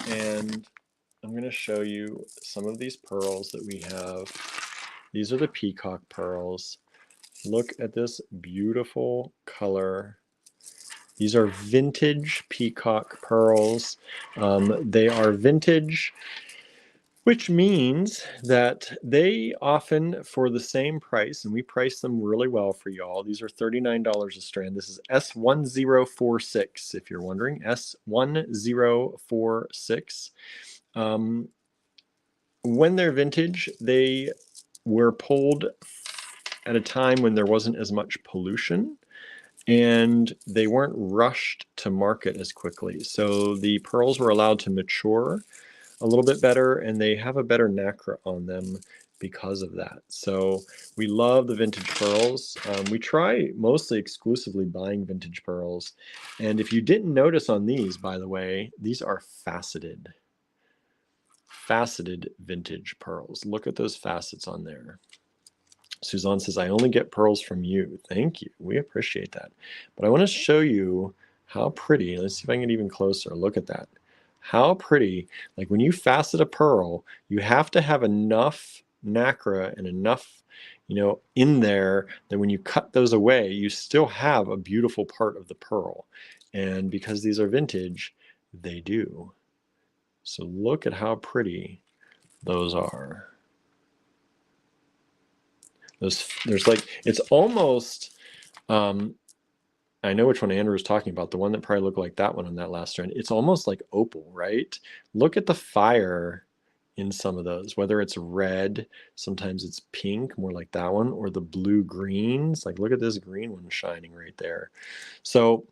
And I'm going to show you some of these pearls that we have. These are the peacock pearls. Look at this beautiful color. These are vintage peacock pearls. They are vintage, which means that they often, for the same price, and we price them really well for y'all, these are $39 a strand. This is S1046, if you're wondering, S1046. When they're vintage, they were pulled at a time when there wasn't as much pollution, and they weren't rushed to market as quickly. So the pearls were allowed to mature a little bit better, and they have a better nacre on them because of that. So we love the vintage pearls. We try mostly exclusively buying vintage pearls. And if you didn't notice on these, by the way, these are faceted vintage pearls. Look at those facets on there. Suzanne says, I only get pearls from you. Thank you. We appreciate that. But I want to show you how pretty. Let's see if I can get even closer. Look at that. How pretty. Like when you facet a pearl, you have to have enough nacre and enough, in there that when you cut those away, you still have a beautiful part of the pearl. And because these are vintage, they do. So look at how pretty those are. There's like, it's almost, I know which one Andrew was talking about, the one that probably looked like that one on that last strand. It's almost like opal, right? Look at the fire in some of those, whether it's red, sometimes it's pink, more like that one, or the blue greens. Like look at this green one shining right there. So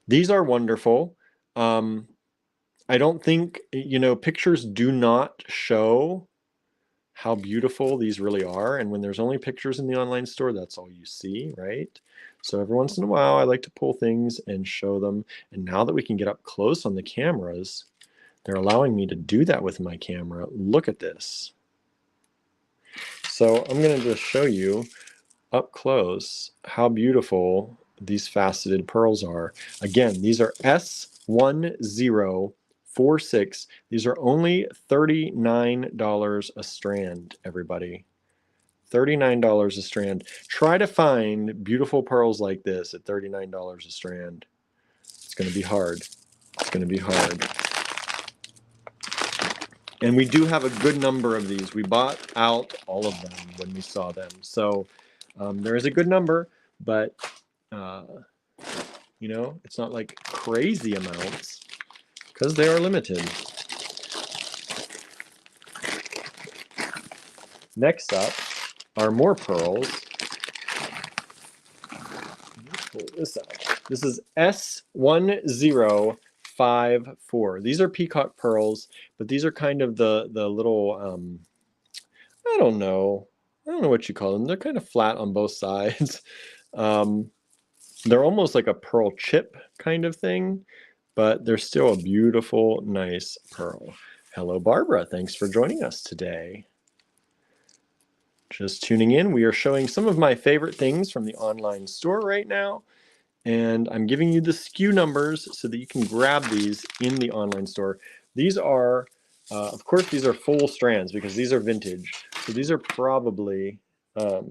these are wonderful. I don't think, pictures do not show how beautiful these really are. And when there's only pictures in the online store, that's all you see, right? So every once in a while, I like to pull things and show them. And now that we can get up close on the cameras, they're allowing me to do that with my camera. Look at this. So I'm going to just show you up close how beautiful these faceted pearls are. Again, these are S1046. These are only $39 a strand, everybody. $39 a strand. Try to find beautiful pearls like this at $39 a strand. It's going to be hard. It's going to be hard. And we do have a good number of these. We bought out all of them when we saw them. So there is a good number, but it's not like crazy amounts because they are limited. Next up are more pearls. Pull this out. This is S1054. These are peacock pearls, but these are kind of the little, I don't know what you call them. They're kind of flat on both sides. They're almost like a pearl chip kind of thing, but they're still a beautiful, nice pearl. Hello, Barbara. Thanks for joining us today. Just tuning in. We are showing some of my favorite things from the online store right now. And I'm giving you the SKU numbers so that you can grab these in the online store. These are, of course, these are full strands because these are vintage. So these are probably 12,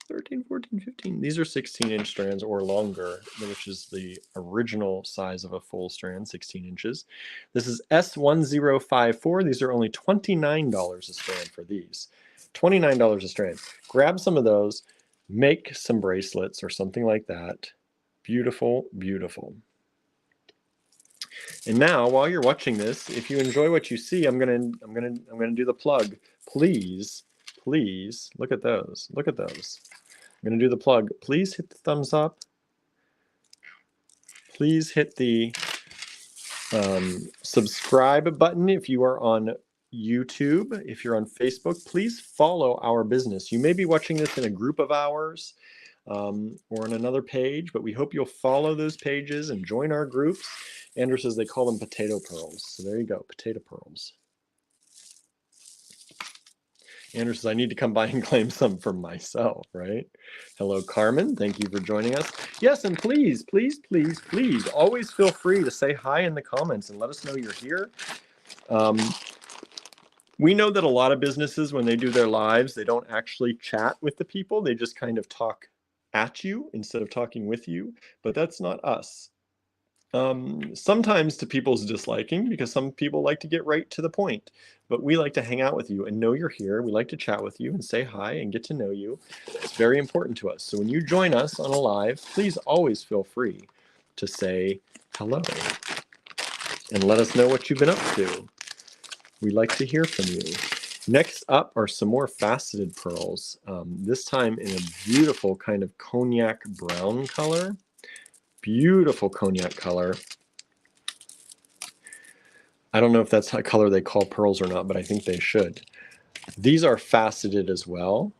13, 14, 15. These are 16-inch strands or longer, which is the original size of a full strand, 16 inches. This is S1054. These are only $29 a strand for these. $29 a strand. Grab some of those. Make some bracelets or something like that. Beautiful, beautiful. And now, while you're watching this, if you enjoy what you see, I'm gonna do the plug. Please look at those. Look at those. I'm gonna do the plug. Please hit the thumbs up. Please hit the subscribe button if you are on YouTube. If you're on Facebook, please follow our business. You may be watching this in a group of ours or on another page, but we hope you'll follow those pages and join our groups. Andrew says they call them potato pearls. So there you go, potato pearls. Andrew says, I need to come by and claim some for myself, right? Hello, Carmen. Thank you for joining us. Yes, and please, please, please, please, always feel free to say hi in the comments and let us know you're here. We know that a lot of businesses, when they do their lives, they don't actually chat with the people. They just kind of talk at you instead of talking with you, but that's not us. Sometimes to people's disliking, because some people like to get right to the point, but we like to hang out with you and know you're here. We like to chat with you and say hi and get to know you. It's very important to us. So when you join us on a live, please always feel free to say hello and let us know what you've been up to. We like to hear from you. Next up are some more faceted pearls, this time in a beautiful kind of cognac brown color. Beautiful cognac color. I don't know if that's a color they call pearls or not, but I think they should. These are faceted as well.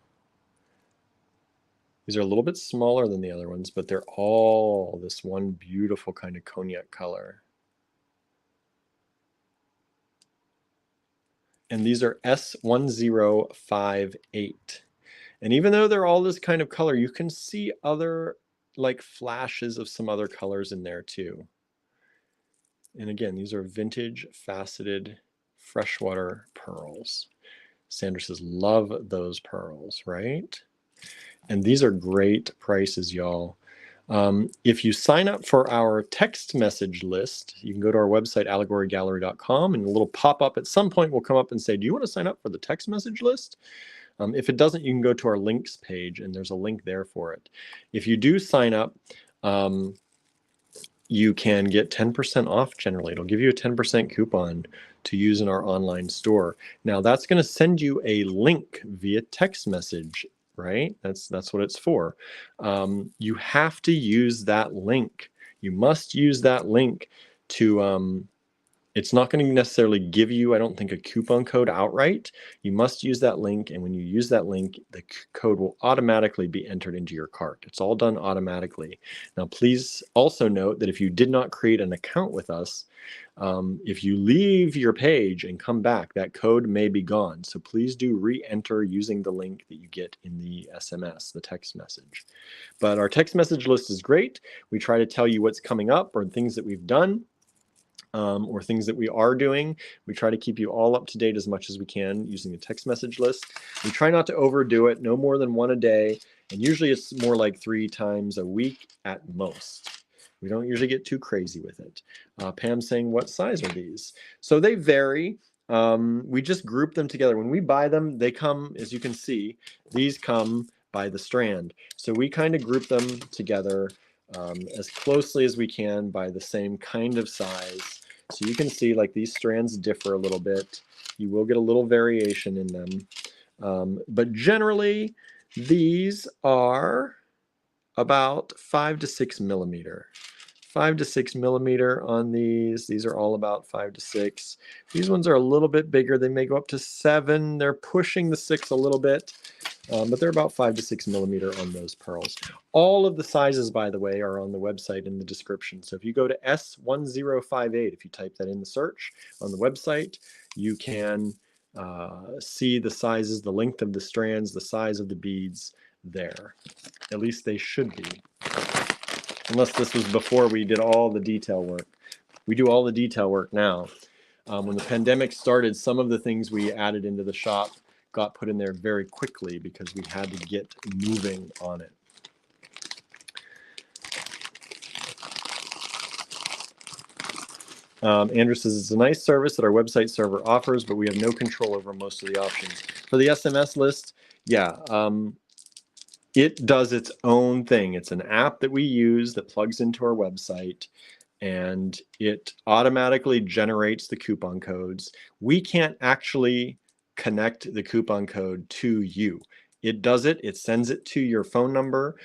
These are a little bit smaller than the other ones, but they're all this one beautiful kind of cognac color. And these are S1058. And even though they're all this kind of color, you can see other like flashes of some other colors in there too. And again, these are vintage faceted freshwater pearls. Sandra says, love those pearls, right? And these are great prices, y'all. If you sign up for our text message list, you can go to our website, allegorygallery.com, and a little pop-up at some point will come up and say, do you want to sign up for the text message list? If it doesn't, you can go to our links page, and there's a link there for it. If you do sign up, you can get 10% off generally. It'll give you a 10% coupon to use in our online store. Now, that's going to send you a link via text message, right? That's what it's for. You have to use that link. You must use that link to it's not going to necessarily give you, I don't think, a coupon code outright. You must use that link, and when you use that link, the code will automatically be entered into your cart. It's all done automatically. Now, please also note that if you did not create an account with us, if you leave your page and come back, that code may be gone. So please do re-enter using the link that you get in the SMS, the text message. But our text message list is great. We try to tell you what's coming up or things that we've done. Or things that we are doing. We try to keep you all up to date as much as we can using a text message list. We try not to overdo it, no more than one a day, and usually it's more like 3 times a week at most. We don't usually get too crazy with it. Pam's saying, what size are these? So they vary. We just group them together. When we buy them, they come, as you can see, these come by the strand. So we kind of group them together as closely as we can by the same kind of size. So you can see like these strands differ a little bit. You will get a little variation in them. But generally, these are about 5 to 6 millimeter. 5 to 6 millimeter on these. These are all about 5 to 6. These ones are a little bit bigger. They may go up to 7. They're pushing the 6 a little bit. But they're about 5 to 6 millimeter on those pearls. All of the sizes, by the way, are on the website in the description. So if you go to S1058, if you type that in the search on the website, you can see the sizes, the length of the strands, the size of the beads there. At least they should be. Unless this was before we did all the detail work. We do all the detail work now. When the pandemic started, some of the things we added into the shop got put in there very quickly because we had to get moving on it. Andrew says, it's a nice service that our website server offers, but we have no control over most of the options. For the SMS list, yeah, it does its own thing. It's an app that we use that plugs into our website, and it automatically generates the coupon codes. We can't actually connect the coupon code to you. It does it. It sends it to your phone number.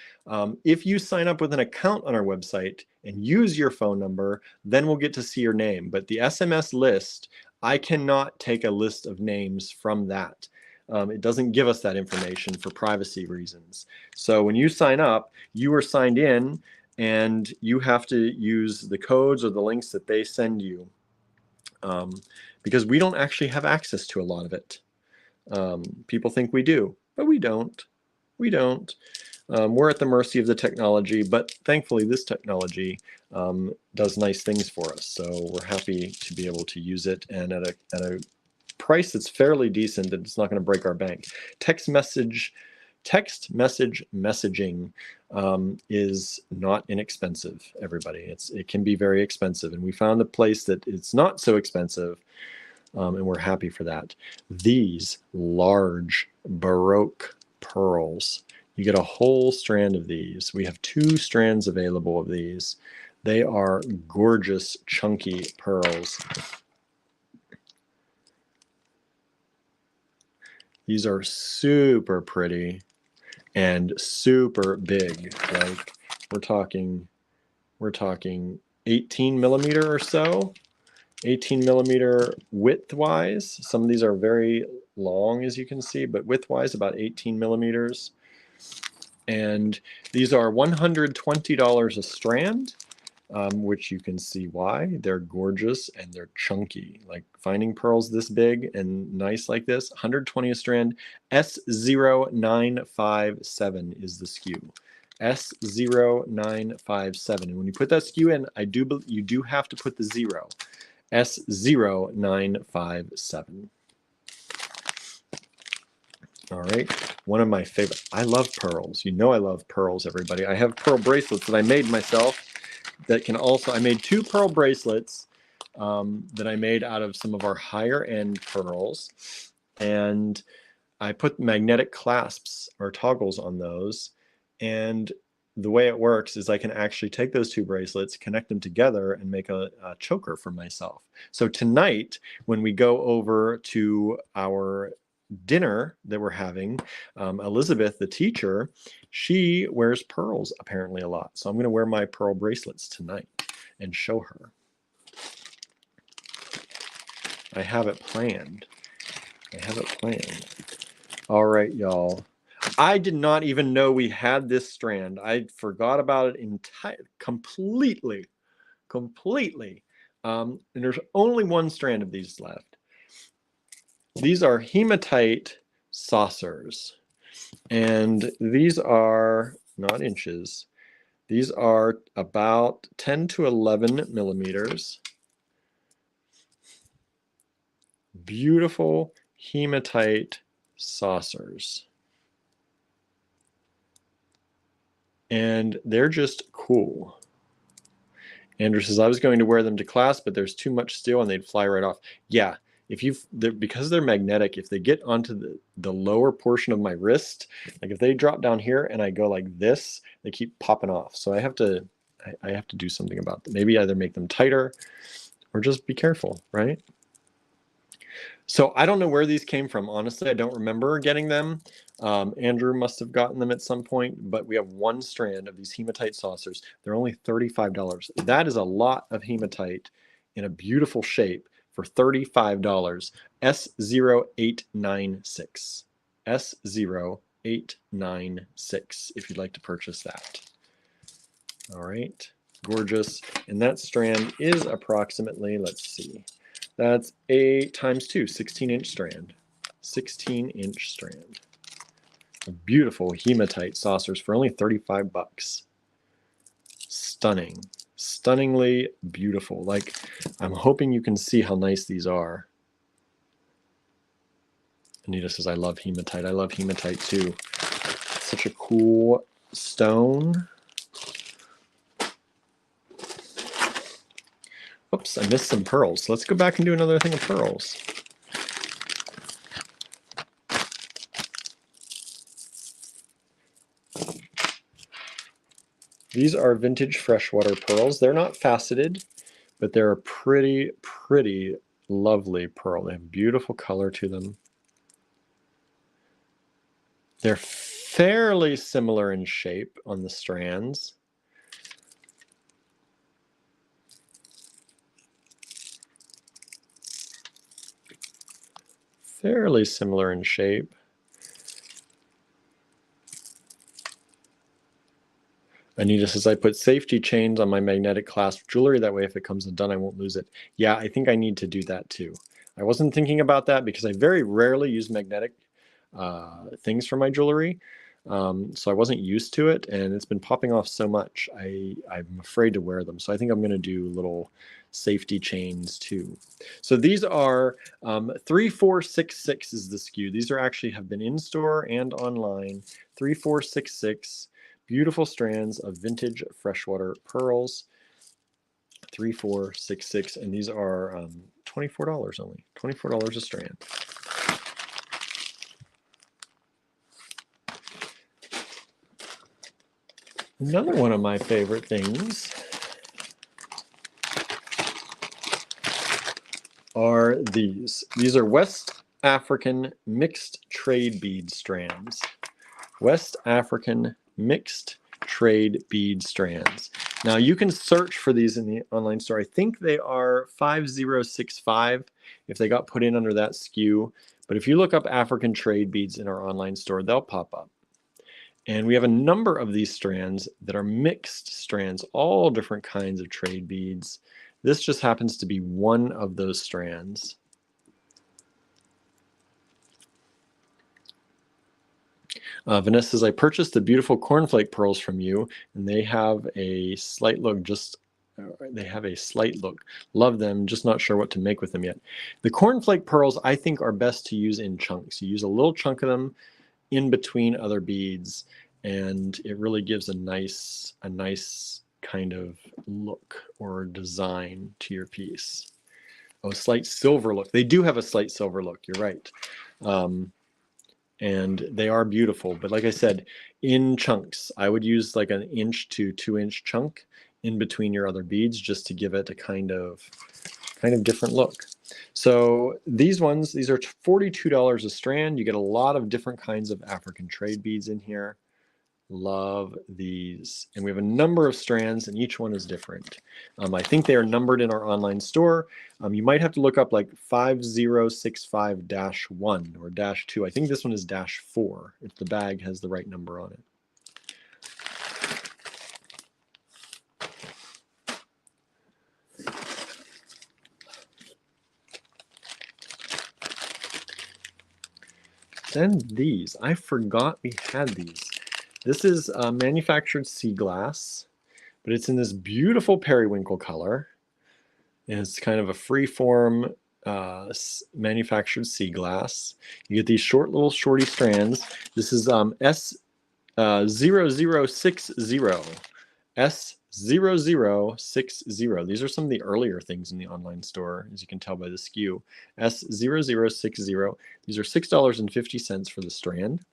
If you sign up with an account on our website and use your phone number, then we'll get to see your name. But the SMS list, I cannot take a list of names from that. It doesn't give us that information for privacy reasons. So when you sign up, you are signed in, and you have to use the codes or the links that they send you, because we don't actually have access to a lot of it. People think we do, but we don't. We don't. We're at the mercy of the technology, but thankfully this technology does nice things for us. So we're happy to be able to use it, and at a price that's fairly decent, that it's not going to break our bank. Text message messaging is not inexpensive, everybody. It can be very expensive, and we found a place that it's not so expensive, and we're happy for that. These large Baroque pearls, you get a whole strand of these. We have 2 strands available of these. They are gorgeous, chunky pearls. These are super pretty and super big. Like we're talking 18 millimeter or so, 18 millimeter width-wise. Some of these are very long, as you can see, but width-wise about 18 millimeters. And these are $120 a strand, which you can see why. They're gorgeous and they're chunky. Like finding pearls this big and nice like this, 120 a strand. S0957 is the SKU. S0957. And when you put that SKU in, you do have to put the 0. S0957. All right, one of my favorite. I love pearls. You know I love pearls, everybody. I have pearl bracelets that I made myself that can also, I made 2 pearl bracelets that I made out of some of our higher end pearls. And I put magnetic clasps or toggles on those. And the way it works is I can actually take those 2 bracelets, connect them together, and make a choker for myself. So tonight, when we go over to our dinner that we're having, Elizabeth, the teacher, she wears pearls apparently a lot. So I'm going to wear my pearl bracelets tonight and show her. I have it planned. All right, y'all. I did not even know we had this strand. I forgot about it completely. And there's only 1 strand of these left. These are hematite saucers, and these are not inches. These are about 10 to 11 millimeters. Beautiful hematite saucers. And they're just cool. Andrew says, I was going to wear them to class, but there's too much steel and they'd fly right off. Yeah. Because they're magnetic, if they get onto the lower portion of my wrist, like if they drop down here and I go like this, they keep popping off. So I have to do something about them. Maybe either make them tighter or just be careful, right? So I don't know where these came from. Honestly, I don't remember getting them. Andrew must have gotten them at some point, but we have 1 strand of these hematite saucers. They're only $35. That is a lot of hematite in a beautiful shape for $35. S0896. S0896 if you'd like to purchase that. All right, gorgeous. And that strand is approximately, let's see, that's 8 times 2, 16-inch strand. 16-inch strand. Beautiful hematite saucers for only 35 bucks. Stunning. Stunningly beautiful. Like, I'm hoping you can see how nice these are. Anita says, I love hematite. I love hematite too. Such a cool stone. Oops, I missed some pearls. Let's go back and do another thing of pearls. These are vintage freshwater pearls. They're not faceted, but they're a pretty, pretty lovely pearl. They have beautiful color to them. They're fairly similar in shape on the strands. Fairly similar in shape. Anita says, I put safety chains on my magnetic clasp jewelry. That way, if it comes undone, I won't lose it. Yeah, I think I need to do that too. I wasn't thinking about that because I very rarely use magnetic things for my jewelry. So I wasn't used to it, and it's been popping off so much. I'm afraid to wear them. So I think I'm going to do little safety chains too. So these are 3466 is the SKU. These are actually have been in store and online. 3466, beautiful strands of vintage freshwater pearls. 3466, and these are $24 only. $24 a strand. Another one of my favorite things are these. These are West African mixed trade bead strands. West African mixed trade bead strands. Now you can search for these in the online store. I think they are 5065 if they got put in under that SKU. But if you look up African trade beads in our online store, they'll pop up. And we have a number of these strands that are mixed strands, all different kinds of trade beads. This just happens to be one of those strands. Vanessa says, I purchased the beautiful cornflake pearls from you, and they have a slight look, Love them, just not sure what to make with them yet. The cornflake pearls, I think, are best to use in chunks. You use a little chunk of them in between other beads, and it really gives a nice kind of look or design to your piece. Oh, slight silver look. They do have a slight silver look, you're right. And they are beautiful, but like I said, in chunks. I would use like an 1 to 2 inch chunk in between your other beads just to give it a kind of different look. So these are $42 a strand. You get a lot of different kinds of African trade beads in here. Love these. And we have a number of strands, and each one is different. I think they are numbered in our online store. You might have to look up like 5065-1 or -2. I think this one is -4 if the bag has the right number on it. Then these, I forgot we had these. This is manufactured sea glass, but it's in this beautiful periwinkle color. And it's kind of a free-form manufactured sea glass. You get these little shorty strands. This is S0060. S0060. These are some of the earlier things in the online store, as you can tell by the SKU. S0060. These are $6.50 for the strand.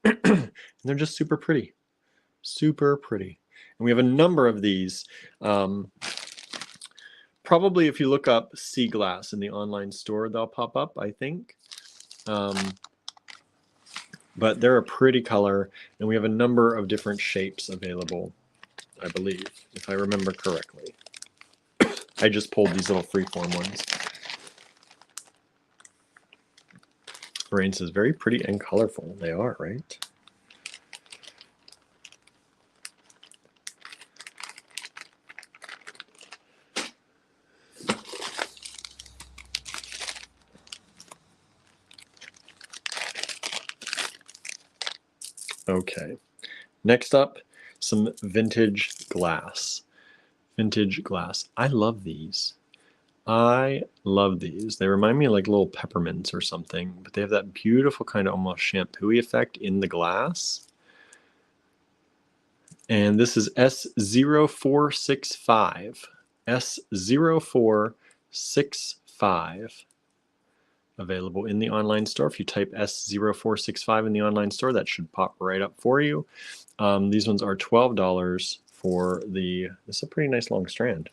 And they're just super pretty. Super pretty. And we have a number of these. Probably if you look up sea glass in the online store, they'll pop up, I think. But they're a pretty color, and we have a number of different shapes available, I believe, if I remember correctly. I just pulled these little freeform ones. Rain says, very pretty and colorful. They are, right? Okay, next up, some vintage glass. Vintage glass. I love these. I love these. They remind me of like little peppermints or something, but they have that beautiful kind of almost shampoo-y effect in the glass. And this is S0465. S0465. Available in the online store. If you type S0465 in the online store, that should pop right up for you. These ones are $12 for this is a pretty nice long strand.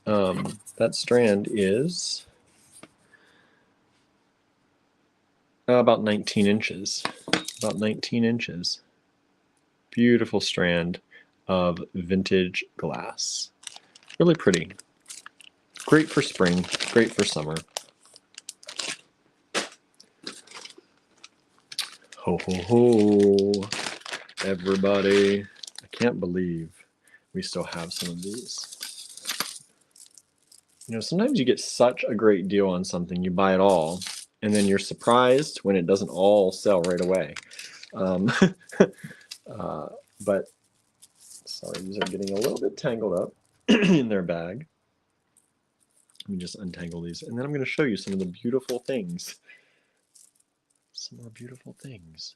That strand is about 19 inches. About 19 inches. Beautiful strand of vintage glass. Really pretty. Great for spring, great for summer. Ho, ho, ho, everybody. I can't believe we still have some of these. You know, sometimes you get such a great deal on something, you buy it all, and then you're surprised when it doesn't all sell right away. Um, but sorry, these are getting a little bit tangled up in their bag. Let me just untangle these, and then I'm going to show you some of the beautiful things. Some more beautiful things.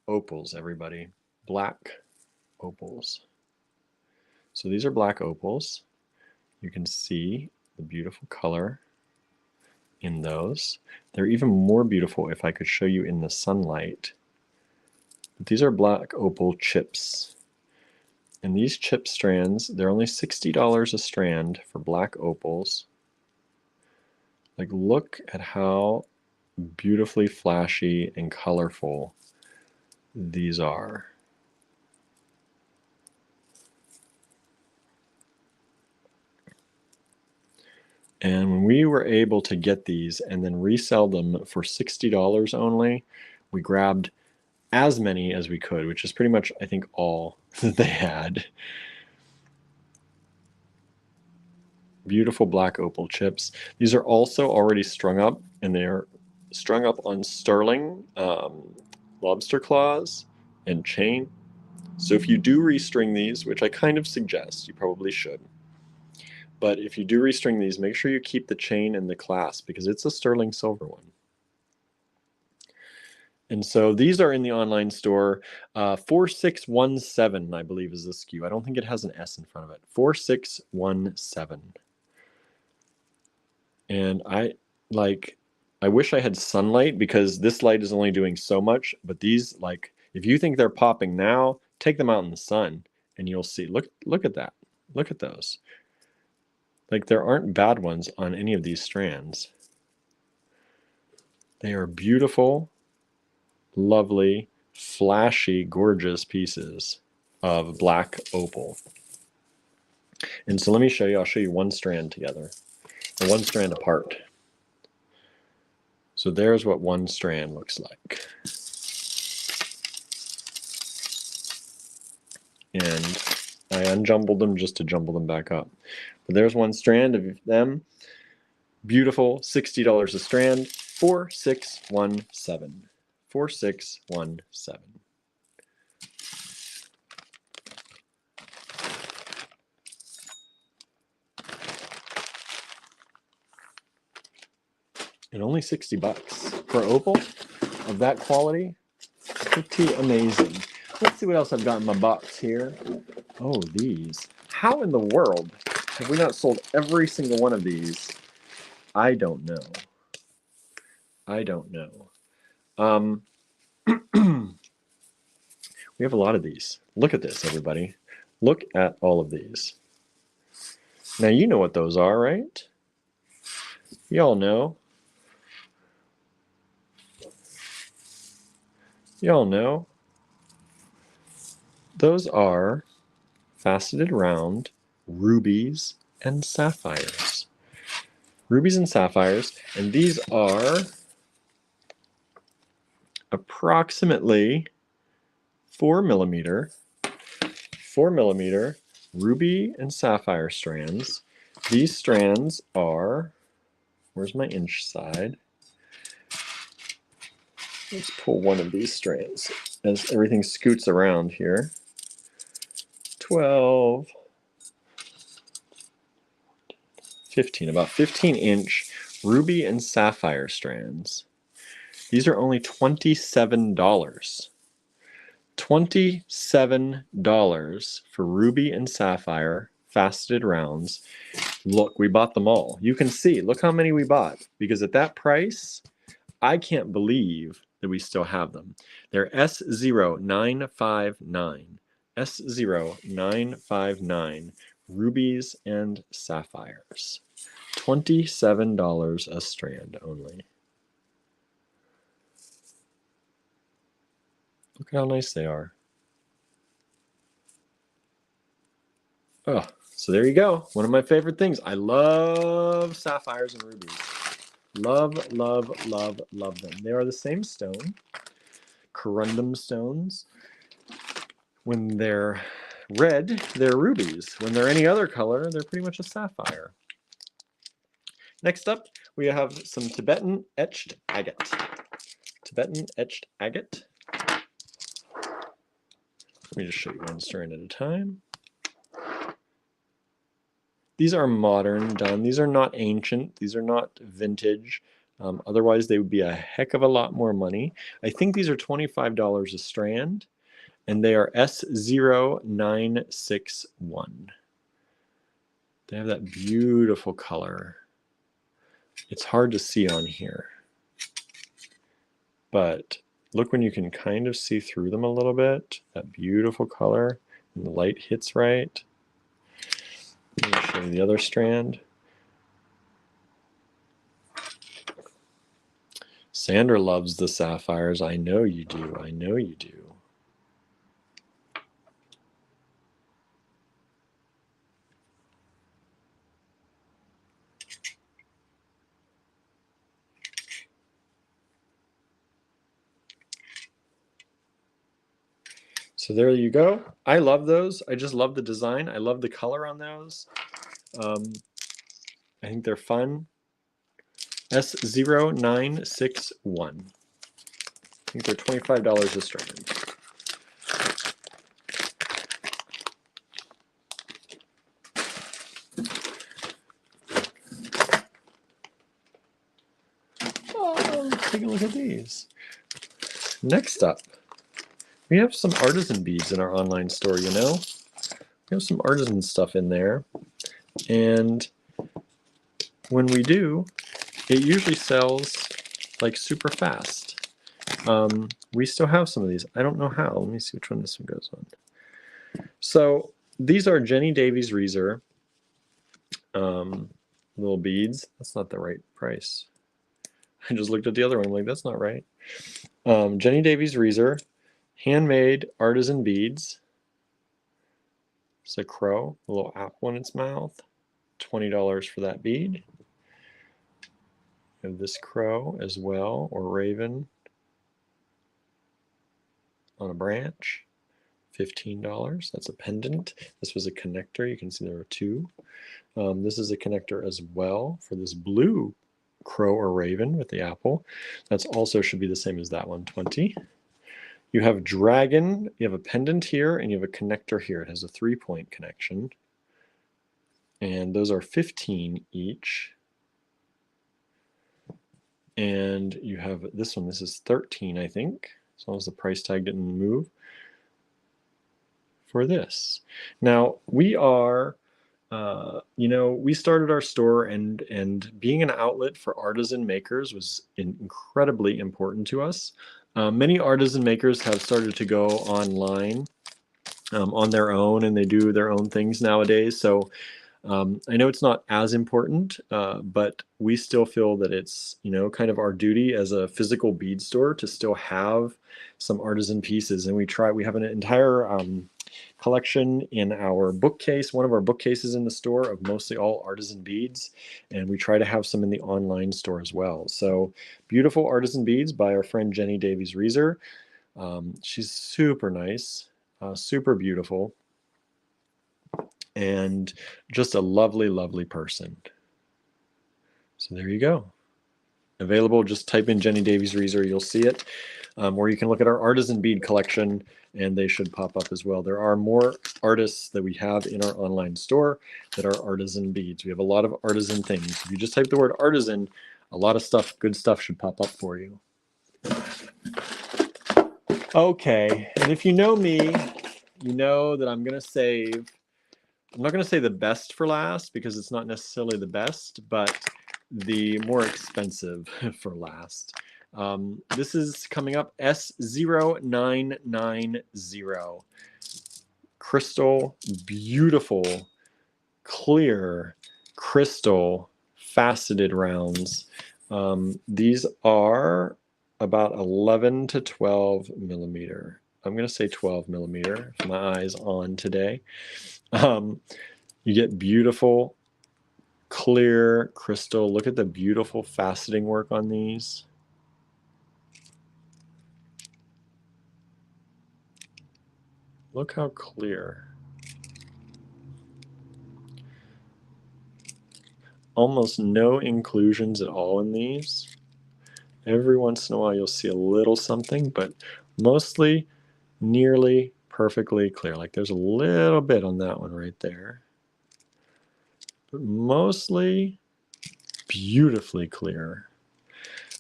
Opals, everybody. Black opals. So these are black opals. You can see the beautiful color in those. They're even more beautiful if I could show you in the sunlight. But these are black opal chips. And these chip strands, they're only $60 a strand for black opals. Like, look at how beautifully flashy and colorful these are. And when we were able to get these and then resell them for $60 only, we grabbed as many as we could, which is pretty much, I think, all that they had. Beautiful black opal chips. These are also already strung up, and they are strung up on sterling lobster claws and chain. So if you do restring these, which I kind of suggest, you probably should, but if you do restring these, make sure you keep the chain and the clasp because it's a sterling silver one. And so these are in the online store. 4617, I believe, is the SKU. I don't think it has an S in front of it. 4617. And I wish I had sunlight because this light is only doing so much. But these, like, if you think they're popping now, take them out in the sun and you'll see. Look at that. Look at those. Like, there aren't bad ones on any of these strands. They are beautiful, lovely, flashy, gorgeous pieces of black opal. And so let me show you. I'll show you one strand together, or one strand apart. So there's what one strand looks like. And I unjumbled them just to jumble them back up. But there's one strand of them. Beautiful, $60 a strand, 4617. 4617. And only $60 for opal of that quality. Pretty amazing. Let's see what else I've got in my box here. Oh, these. How in the world have we not sold every single one of these? I don't know. I don't know. We have a lot of these. Look at this, everybody. Look at all of these. Now, you know what those are, right? Y'all know. Y'all know. Those are faceted round rubies and sapphires. Rubies and sapphires, and these are approximately 4 millimeter ruby and sapphire strands. These strands are, where's my inch side? Let's pull one of these strands as everything scoots around here. 12, 15, about 15-inch ruby and sapphire strands. These are only $27. $27 for ruby and sapphire faceted rounds. Look, we bought them all. You can see, look how many we bought. Because at that price, I can't believe that we still have them. They're S0959. S0959 rubies and sapphires. $27 a strand only. Look at how nice they are. Oh, so there you go. One of my favorite things. I love sapphires and rubies. Love, love, love, love them. They are the same stone, corundum stones. When they're red, they're rubies. When they're any other color, they're pretty much a sapphire. Next up, we have some Tibetan etched agate. Tibetan etched agate. Let me just show you one strand at a time. These are modern done. These are not ancient. These are not vintage. Otherwise, they would be a heck of a lot more money. I think these are $25 a strand, and they are S0961. They have that beautiful color. It's hard to see on here, but look when you can kind of see through them a little bit. That beautiful color, and the light hits right. Let me show you the other strand. Sandra loves the sapphires. I know you do. I know you do. So there you go. I love those. I just love the design. I love the color on those. I think they're fun. S0961. I think they're $25 a strand. Oh, take a look at these. Next up, we have some artisan beads in our online store, you know? We have some artisan stuff in there. And when we do, it usually sells like super fast. We still have some of these. I don't know how. Let me see which one this one goes on. So these are Jenny Davies Reeser little beads. That's not the right price. I just looked at the other one. I'm like, that's not right. Jenny Davies Reeser, handmade artisan beads. It's a crow, a little apple in its mouth. $20 for that bead. We have this crow as well, or raven on a branch. $15. That's a pendant. This was a connector. You can see there are two. This is a connector as well for this blue crow or raven with the apple. That's also should be the same as that one, 20. You have dragon, you have a pendant here, and you have a connector here. It has a 3-point connection. And those are 15 each. And you have this one, this is 13, I think, as long as the price tag didn't move for this. Now, we are we started our store and being an outlet for artisan makers was incredibly important to us. Many artisan makers have started to go online on their own, and they do their own things nowadays. So I know it's not as important, but we still feel that it's kind of our duty as a physical bead store to still have some artisan pieces. And we have an entire collection in our bookcase, one of our bookcases in the store, of mostly all artisan beads, and we try to have some in the online store as well. So beautiful artisan beads by our friend Jenny Davies Reeser. She's super nice, super beautiful, and just a lovely, lovely person. So there you go. Available, just type in Jenny Davies Reeser, you'll see it. Or you can look at our artisan bead collection, and they should pop up as well. There are more artists that we have in our online store that are artisan beads. We have a lot of artisan things. If you just type the word artisan, a lot of stuff, good stuff should pop up for you. Okay, and if you know me, you know that I'm not going to say the best for last, because it's not necessarily the best, but the more expensive for last. This is coming up, S0990. Crystal, beautiful, clear, crystal, faceted rounds. These are about 11 to 12 millimeter. I'm going to say 12 millimeter if my eye's on today. You get beautiful, clear crystal. Look at the beautiful faceting work on these. Look how clear. almost no inclusions at all in these. Every once in a while you'll see a little something, but mostly nearly perfectly clear. Like there's a little bit on that one right there, but mostly beautifully clear.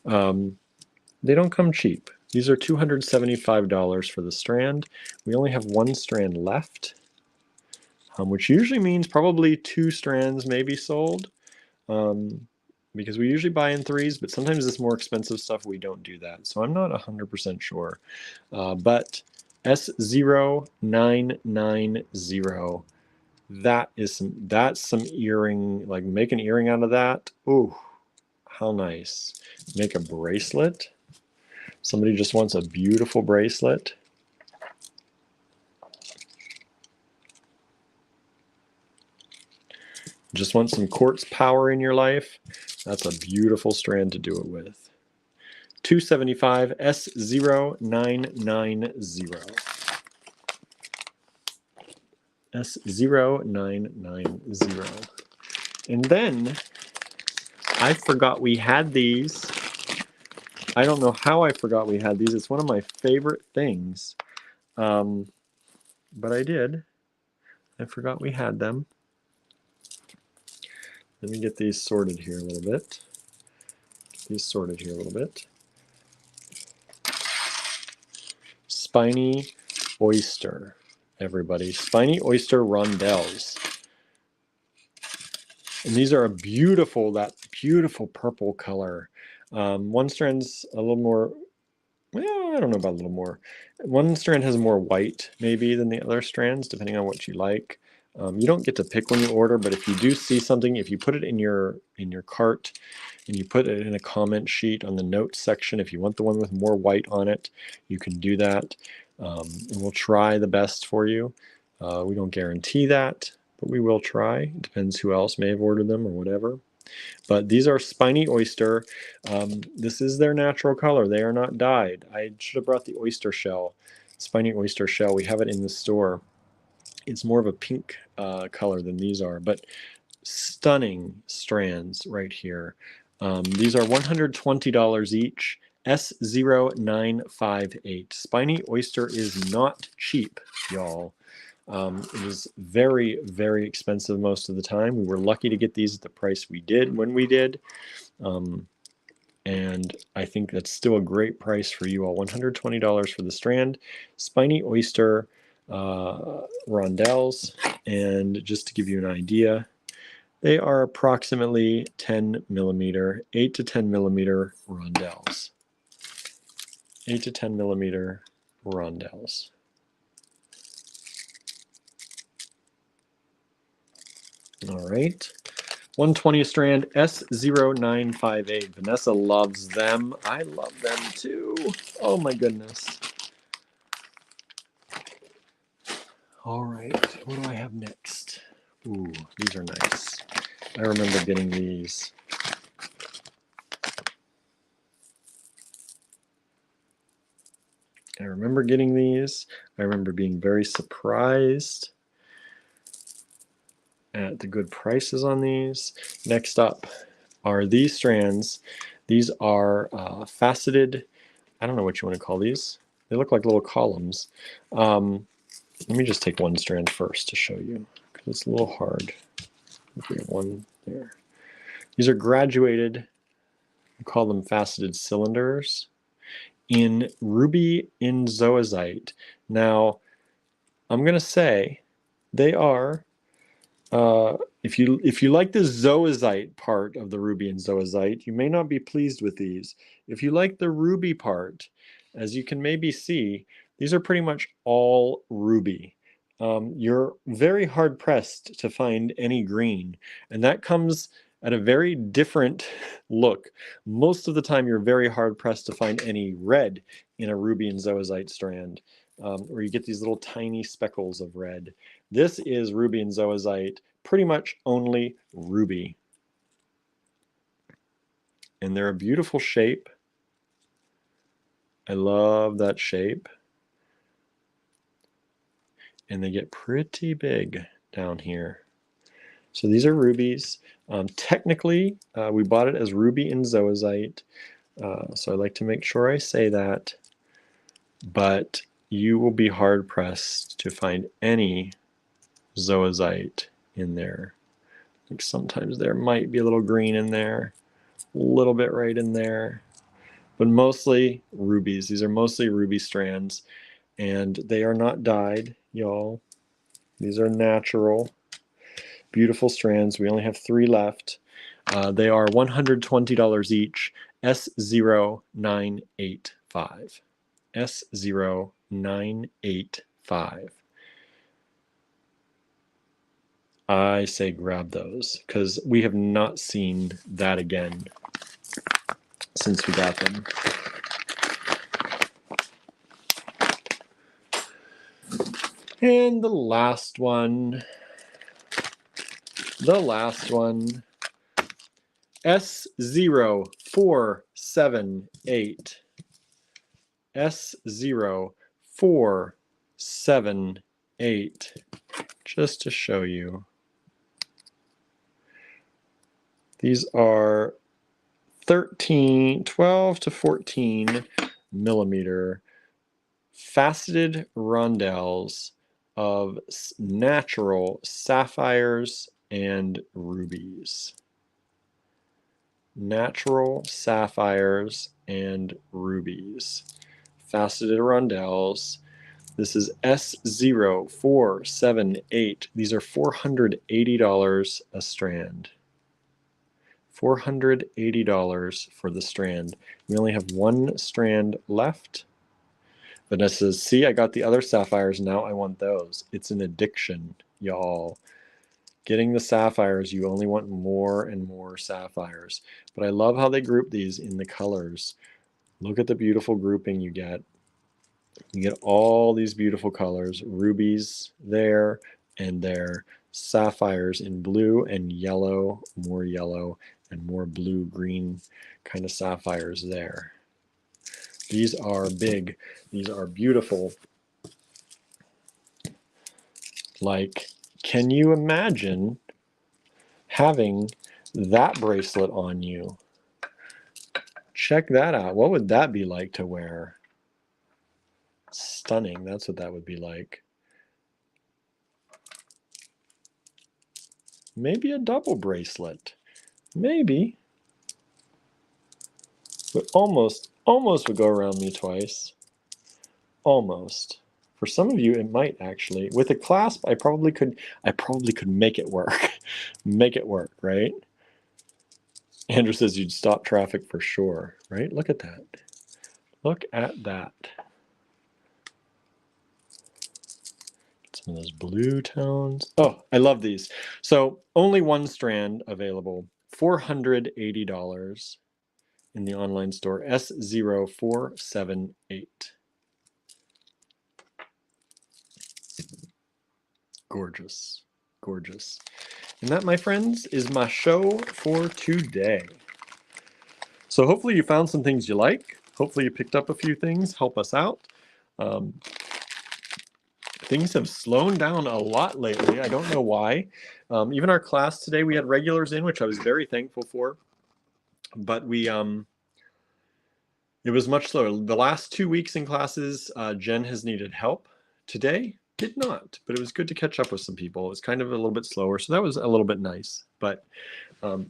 They don't come cheap. These are $275 for the strand. We only have one strand left, which usually means probably 2 strands may be sold, because we usually buy in 3s, but sometimes this more expensive stuff we don't do that. So I'm not 100% sure. But S0990, that's some earring, like make an earring out of that. Ooh, how nice. Make a bracelet. Somebody just wants a beautiful bracelet. Just want some quartz power in your life. That's a beautiful strand to do it with. $275, S0990. S0990. And then I forgot we had these. I don't know how I forgot we had these. It's one of my favorite things. But I did. I forgot we had them. Let me get these sorted here a little bit. Spiny oyster, everybody. Spiny oyster rondelles. And these are a beautiful, that beautiful purple color. One strand's a little more, well, I don't know about a little more. One strand has more white maybe than the other strands, depending on what you like. You don't get to pick when you order, but if you do see something, if you put it in your cart and you put it in a comment sheet on the notes section, if you want the one with more white on it, you can do that. And we'll try the best for you. We don't guarantee that, but we will try. It depends who else may have ordered them or whatever. But these are spiny oyster. This is their natural color. They are not dyed. I should have brought the oyster shell, spiny oyster shell. We have it in the store. It's more of a pink color than these are, but stunning strands right here. These are $120 each. S0958. Spiny oyster is not cheap, y'all. It is very, very expensive most of the time. We were lucky to get these at the price we did when we did. And I think that's still a great price for you all. $120 for the strand. Spiny oyster rondelles. And just to give you an idea, they are approximately 10 millimeter, 8 to 10 millimeter rondelles. 8 to 10 millimeter rondelles. All right. 120 strand, S0958. Vanessa loves them. I love them too. Oh my goodness. All right, what do I have next? Ooh, these are nice. I remember getting these. I remember being very surprised at the good prices on these. Next up are these strands. These are faceted, I don't know what you want to call these. They look like little columns. Let me just take one strand first to show you, because it's a little hard. We have one there. These are graduated, we call them faceted cylinders, in ruby inzoazite. Now, I'm going to say they are, if you like the zoazite part of the ruby inzoazite, you may not be pleased with these. If you like the ruby part, as you can maybe see, these are pretty much all ruby. You're very hard pressed to find any green, and that comes at a very different look. Most of the time you're very hard pressed to find any red in a ruby inzoazite strand, where you get these little tiny speckles of red. This is ruby inzoazite, pretty much only ruby. And they're a beautiful shape. I love that shape. And they get pretty big down here. So these are rubies. Technically, we bought it as ruby and zoisite. So I like to make sure I say that. But you will be hard pressed to find any zoisite in there. I think sometimes there might be a little green in there, a little bit right in there, but mostly rubies. These are mostly ruby strands, and they are not dyed, y'all. These are natural, beautiful strands. We only have 3 left. They are $120 each, S0985. S0985. I say grab those because we have not seen that again since we got them. And the last one, S0478. S0478, just to show you. These are 12 to 14 millimeter faceted rondelles of natural sapphires and rubies. Natural sapphires and rubies. Faceted rondelles. This is S0478. These are $480 a strand. $480 for the strand. We only have 1 strand left. Vanessa says, see, I got the other sapphires. Now I want those. It's an addiction, y'all. Getting the sapphires, you only want more and more sapphires. But I love how they group these in the colors. Look at the beautiful grouping you get. You get all these beautiful colors. Rubies there and there. Sapphires in blue and yellow, and more blue-green kind of sapphires there. These are big. These are beautiful. Like, can you imagine having that bracelet on you? Check that out. What would that be like to wear? Stunning. That's what that would be like. Maybe a double bracelet. Maybe. But almost would go around me twice. Almost. For some of you, it might actually. With a clasp, I probably could make it work. Make it work, right? Andrew says you'd stop traffic for sure, right? Look at that. Look at that. Some of those blue tones. Oh, I love these. So only 1 strand available. $480 in the online store. S0478. Gorgeous. Gorgeous. And that, my friends, is my show for today. So hopefully you found some things you like. Hopefully you picked up a few things. Help us out. Things have slowed down a lot lately. I don't know why. Even our class today, we had regulars in, which I was very thankful for. But it was much slower. The last 2 weeks in classes, Jen has needed help. Today, did not, but it was good to catch up with some people. It was kind of a little bit slower, so that was a little bit nice. But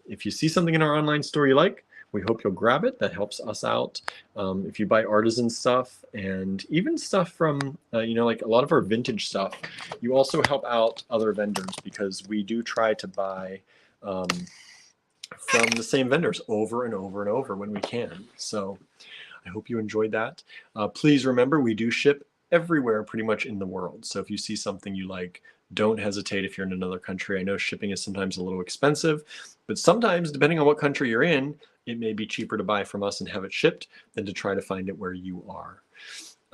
if you see something in our online store you like, we hope you'll grab it. That helps us out. If you buy artisan stuff and even stuff from, like a lot of our vintage stuff, you also help out other vendors because we do try to buy from the same vendors over and over and over when we can. So I hope you enjoyed that. Please remember, we do ship everywhere pretty much in the world. So if you see something you like, don't hesitate if you're in another country. I know shipping is sometimes a little expensive, but sometimes, depending on what country you're in, it may be cheaper to buy from us and have it shipped than to try to find it where you are.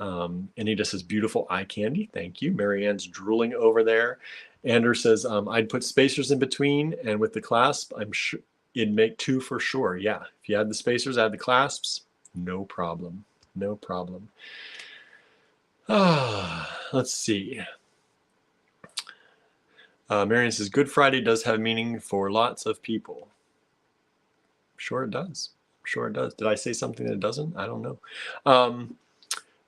Anita says, beautiful eye candy. Thank you. Marianne's drooling over there. Andrew says, I'd put spacers in between, and with the clasp, I'm sure it'd make 2 for sure. Yeah, if you add the spacers, add the clasps, no problem. No problem. Let's see. Marion says, Good Friday does have meaning for lots of people. Sure it does. Sure it does. Did I say something that it doesn't? I don't know.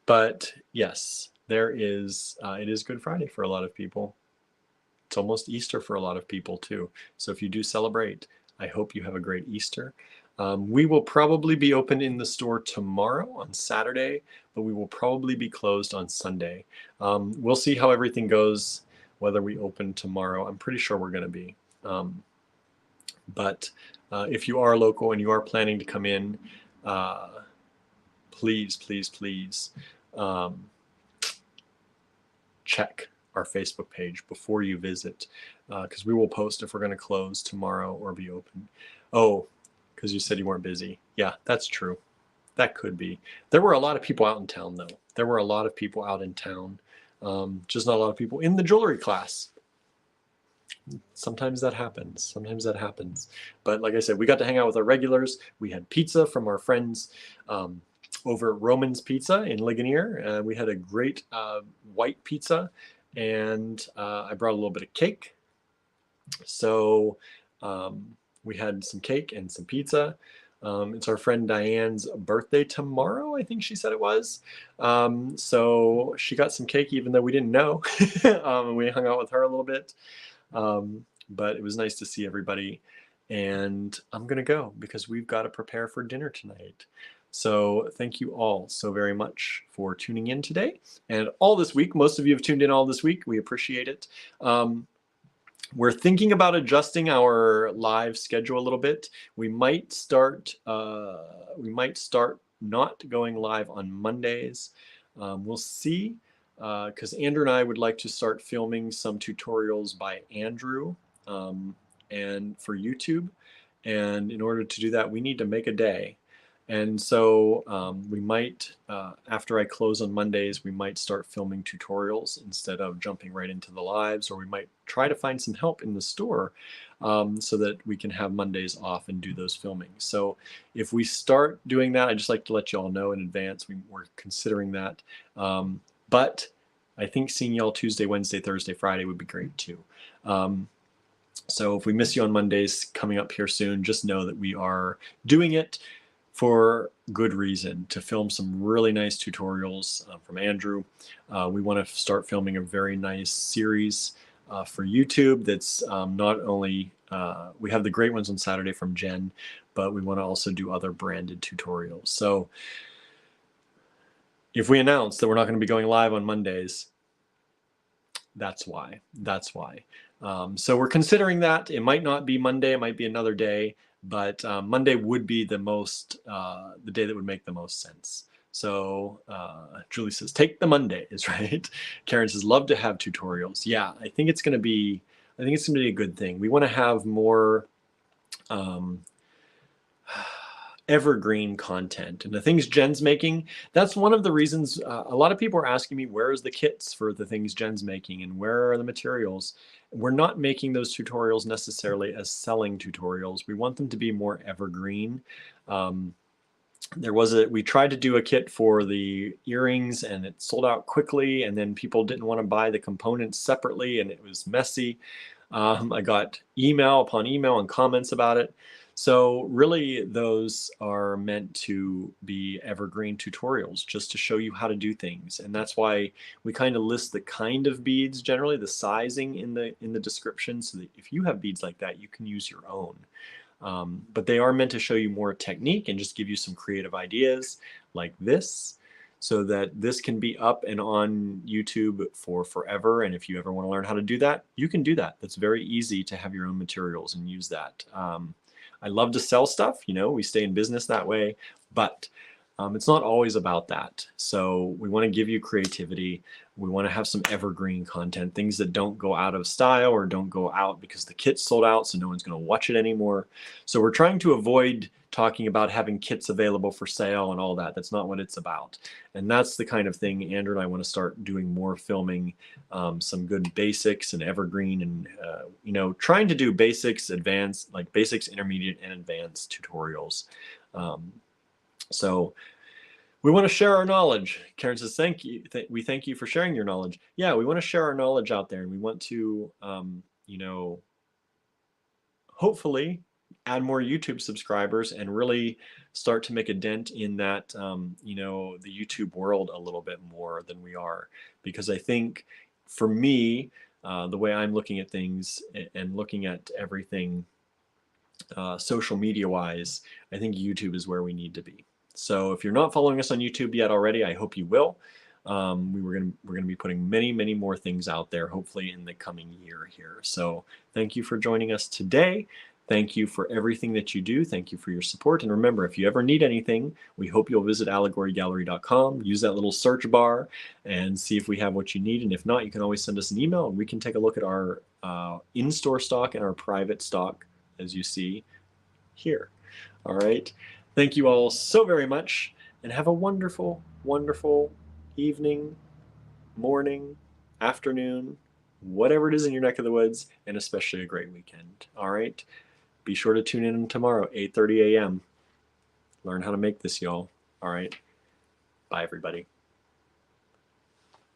But yes, there is, it is Good Friday for a lot of people. It's almost Easter for a lot of people too. So if you do celebrate, I hope you have a great Easter. We will probably be open in the store tomorrow on Saturday, but we will probably be closed on Sunday. We'll see how everything goes, whether we open tomorrow. I'm pretty sure we're going to be. But if you are local and you are planning to come in, please, please, please check our Facebook page before you visit, because we will post if we're going to close tomorrow or be open. Oh, because you said you weren't busy. Yeah, that's true. That could be. There were a lot of people out in town, though. There were a lot of people out in town, just not a lot of people in the jewelry class. Sometimes that happens. Sometimes that happens. But like I said, we got to hang out with our regulars. We had pizza from our friends over at Roman's Pizza in Ligonier. We had a great white pizza, and I brought a little bit of cake. So we had some cake and some pizza. It's our friend Diane's birthday tomorrow, I think she said it was. So she got some cake even though we didn't know. We hung out with her a little bit. But it was nice to see everybody, and I'm gonna go because we've got to prepare for dinner tonight. So thank you all so very much for tuning in today and all this week. Most of you have tuned in all this week. We appreciate it. We're thinking about adjusting our live schedule a little bit. We might start not going live on Mondays. We'll see. Because Andrew and I would like to start filming some tutorials by Andrew and for YouTube. And in order to do that, we need to make a day. And so we might, after I close on Mondays, we might start filming tutorials instead of jumping right into the lives, or we might try to find some help in the store so that we can have Mondays off and do those filming. So if we start doing that, I'd just like to let you all know in advance, we're considering that. But I think seeing y'all Tuesday, Wednesday, Thursday, Friday would be great too. So if we miss you on Mondays coming up here soon, just know that we are doing it for good reason, to film some really nice tutorials from Andrew. We want to start filming a very nice series for YouTube that's not only, we have the great ones on Saturday from Jen, but we want to also do other branded tutorials. So if we announce that we're not going to be going live on Mondays, that's why. That's why. So we're considering that. It might not be Monday. It might be another day. But Monday would be the day that would make the most sense. So Julie says, take the Mondays, right? Karen says, love to have tutorials. Yeah, I think it's going to be a good thing. We want to have more evergreen content, and the things Jen's making, that's one of the reasons a lot of people are asking me, where is the kits for the things Jen's making and where are the materials? We're not making those tutorials necessarily as selling tutorials. We want them to be more evergreen. We tried to do a kit for the earrings and it sold out quickly, and then people didn't want to buy the components separately and it was messy. I got email upon email and comments about it. So really those are meant to be evergreen tutorials, just to show you how to do things. And that's why we kind of list the kind of beads, generally the sizing in the description, so that if you have beads like that, you can use your own. But they are meant to show you more technique and just give you some creative ideas like this, so that this can be up and on YouTube for forever. And if you ever want to learn how to do that, you can do that. That's very easy to have your own materials and use that. I love to sell stuff, we stay in business that way, but it's not always about that. So we want to give you creativity. We want to have some evergreen content, things that don't go out of style or don't go out because the kit's sold out, so no one's going to watch it anymore. So we're trying to avoid talking about having kits available for sale and all that. That's not what it's about. And that's the kind of thing Andrew and I want to start doing more filming, some good basics and evergreen, and trying to do basics, advanced, like basics, intermediate, and advanced tutorials. So we want to share our knowledge. Karen says, thank you. We thank you for sharing your knowledge. Yeah, we want to share our knowledge out there, and we want to you know, hopefully add more YouTube subscribers and really start to make a dent in that, you know, the YouTube world a little bit more than we are. Because I think for me, the way I'm looking at things and looking at everything social media wise, I think YouTube is where we need to be. So if you're not following us on YouTube yet already, I hope you will. We're gonna be putting many more things out there, hopefully in the coming year here. So thank you for joining us today. Thank you for everything that you do. Thank you for your support. And remember, if you ever need anything, we hope you'll visit allegorygallery.com, use that little search bar and see if we have what you need. And if not, you can always send us an email and we can take a look at our in-store stock and our private stock, as you see here. All right. Thank you all so very much and have a wonderful, wonderful evening, morning, afternoon, whatever it is in your neck of the woods, and especially a great weekend. All right. Be sure to tune in tomorrow, 8:30 a.m. Learn how to make this, y'all. All right. Bye, everybody.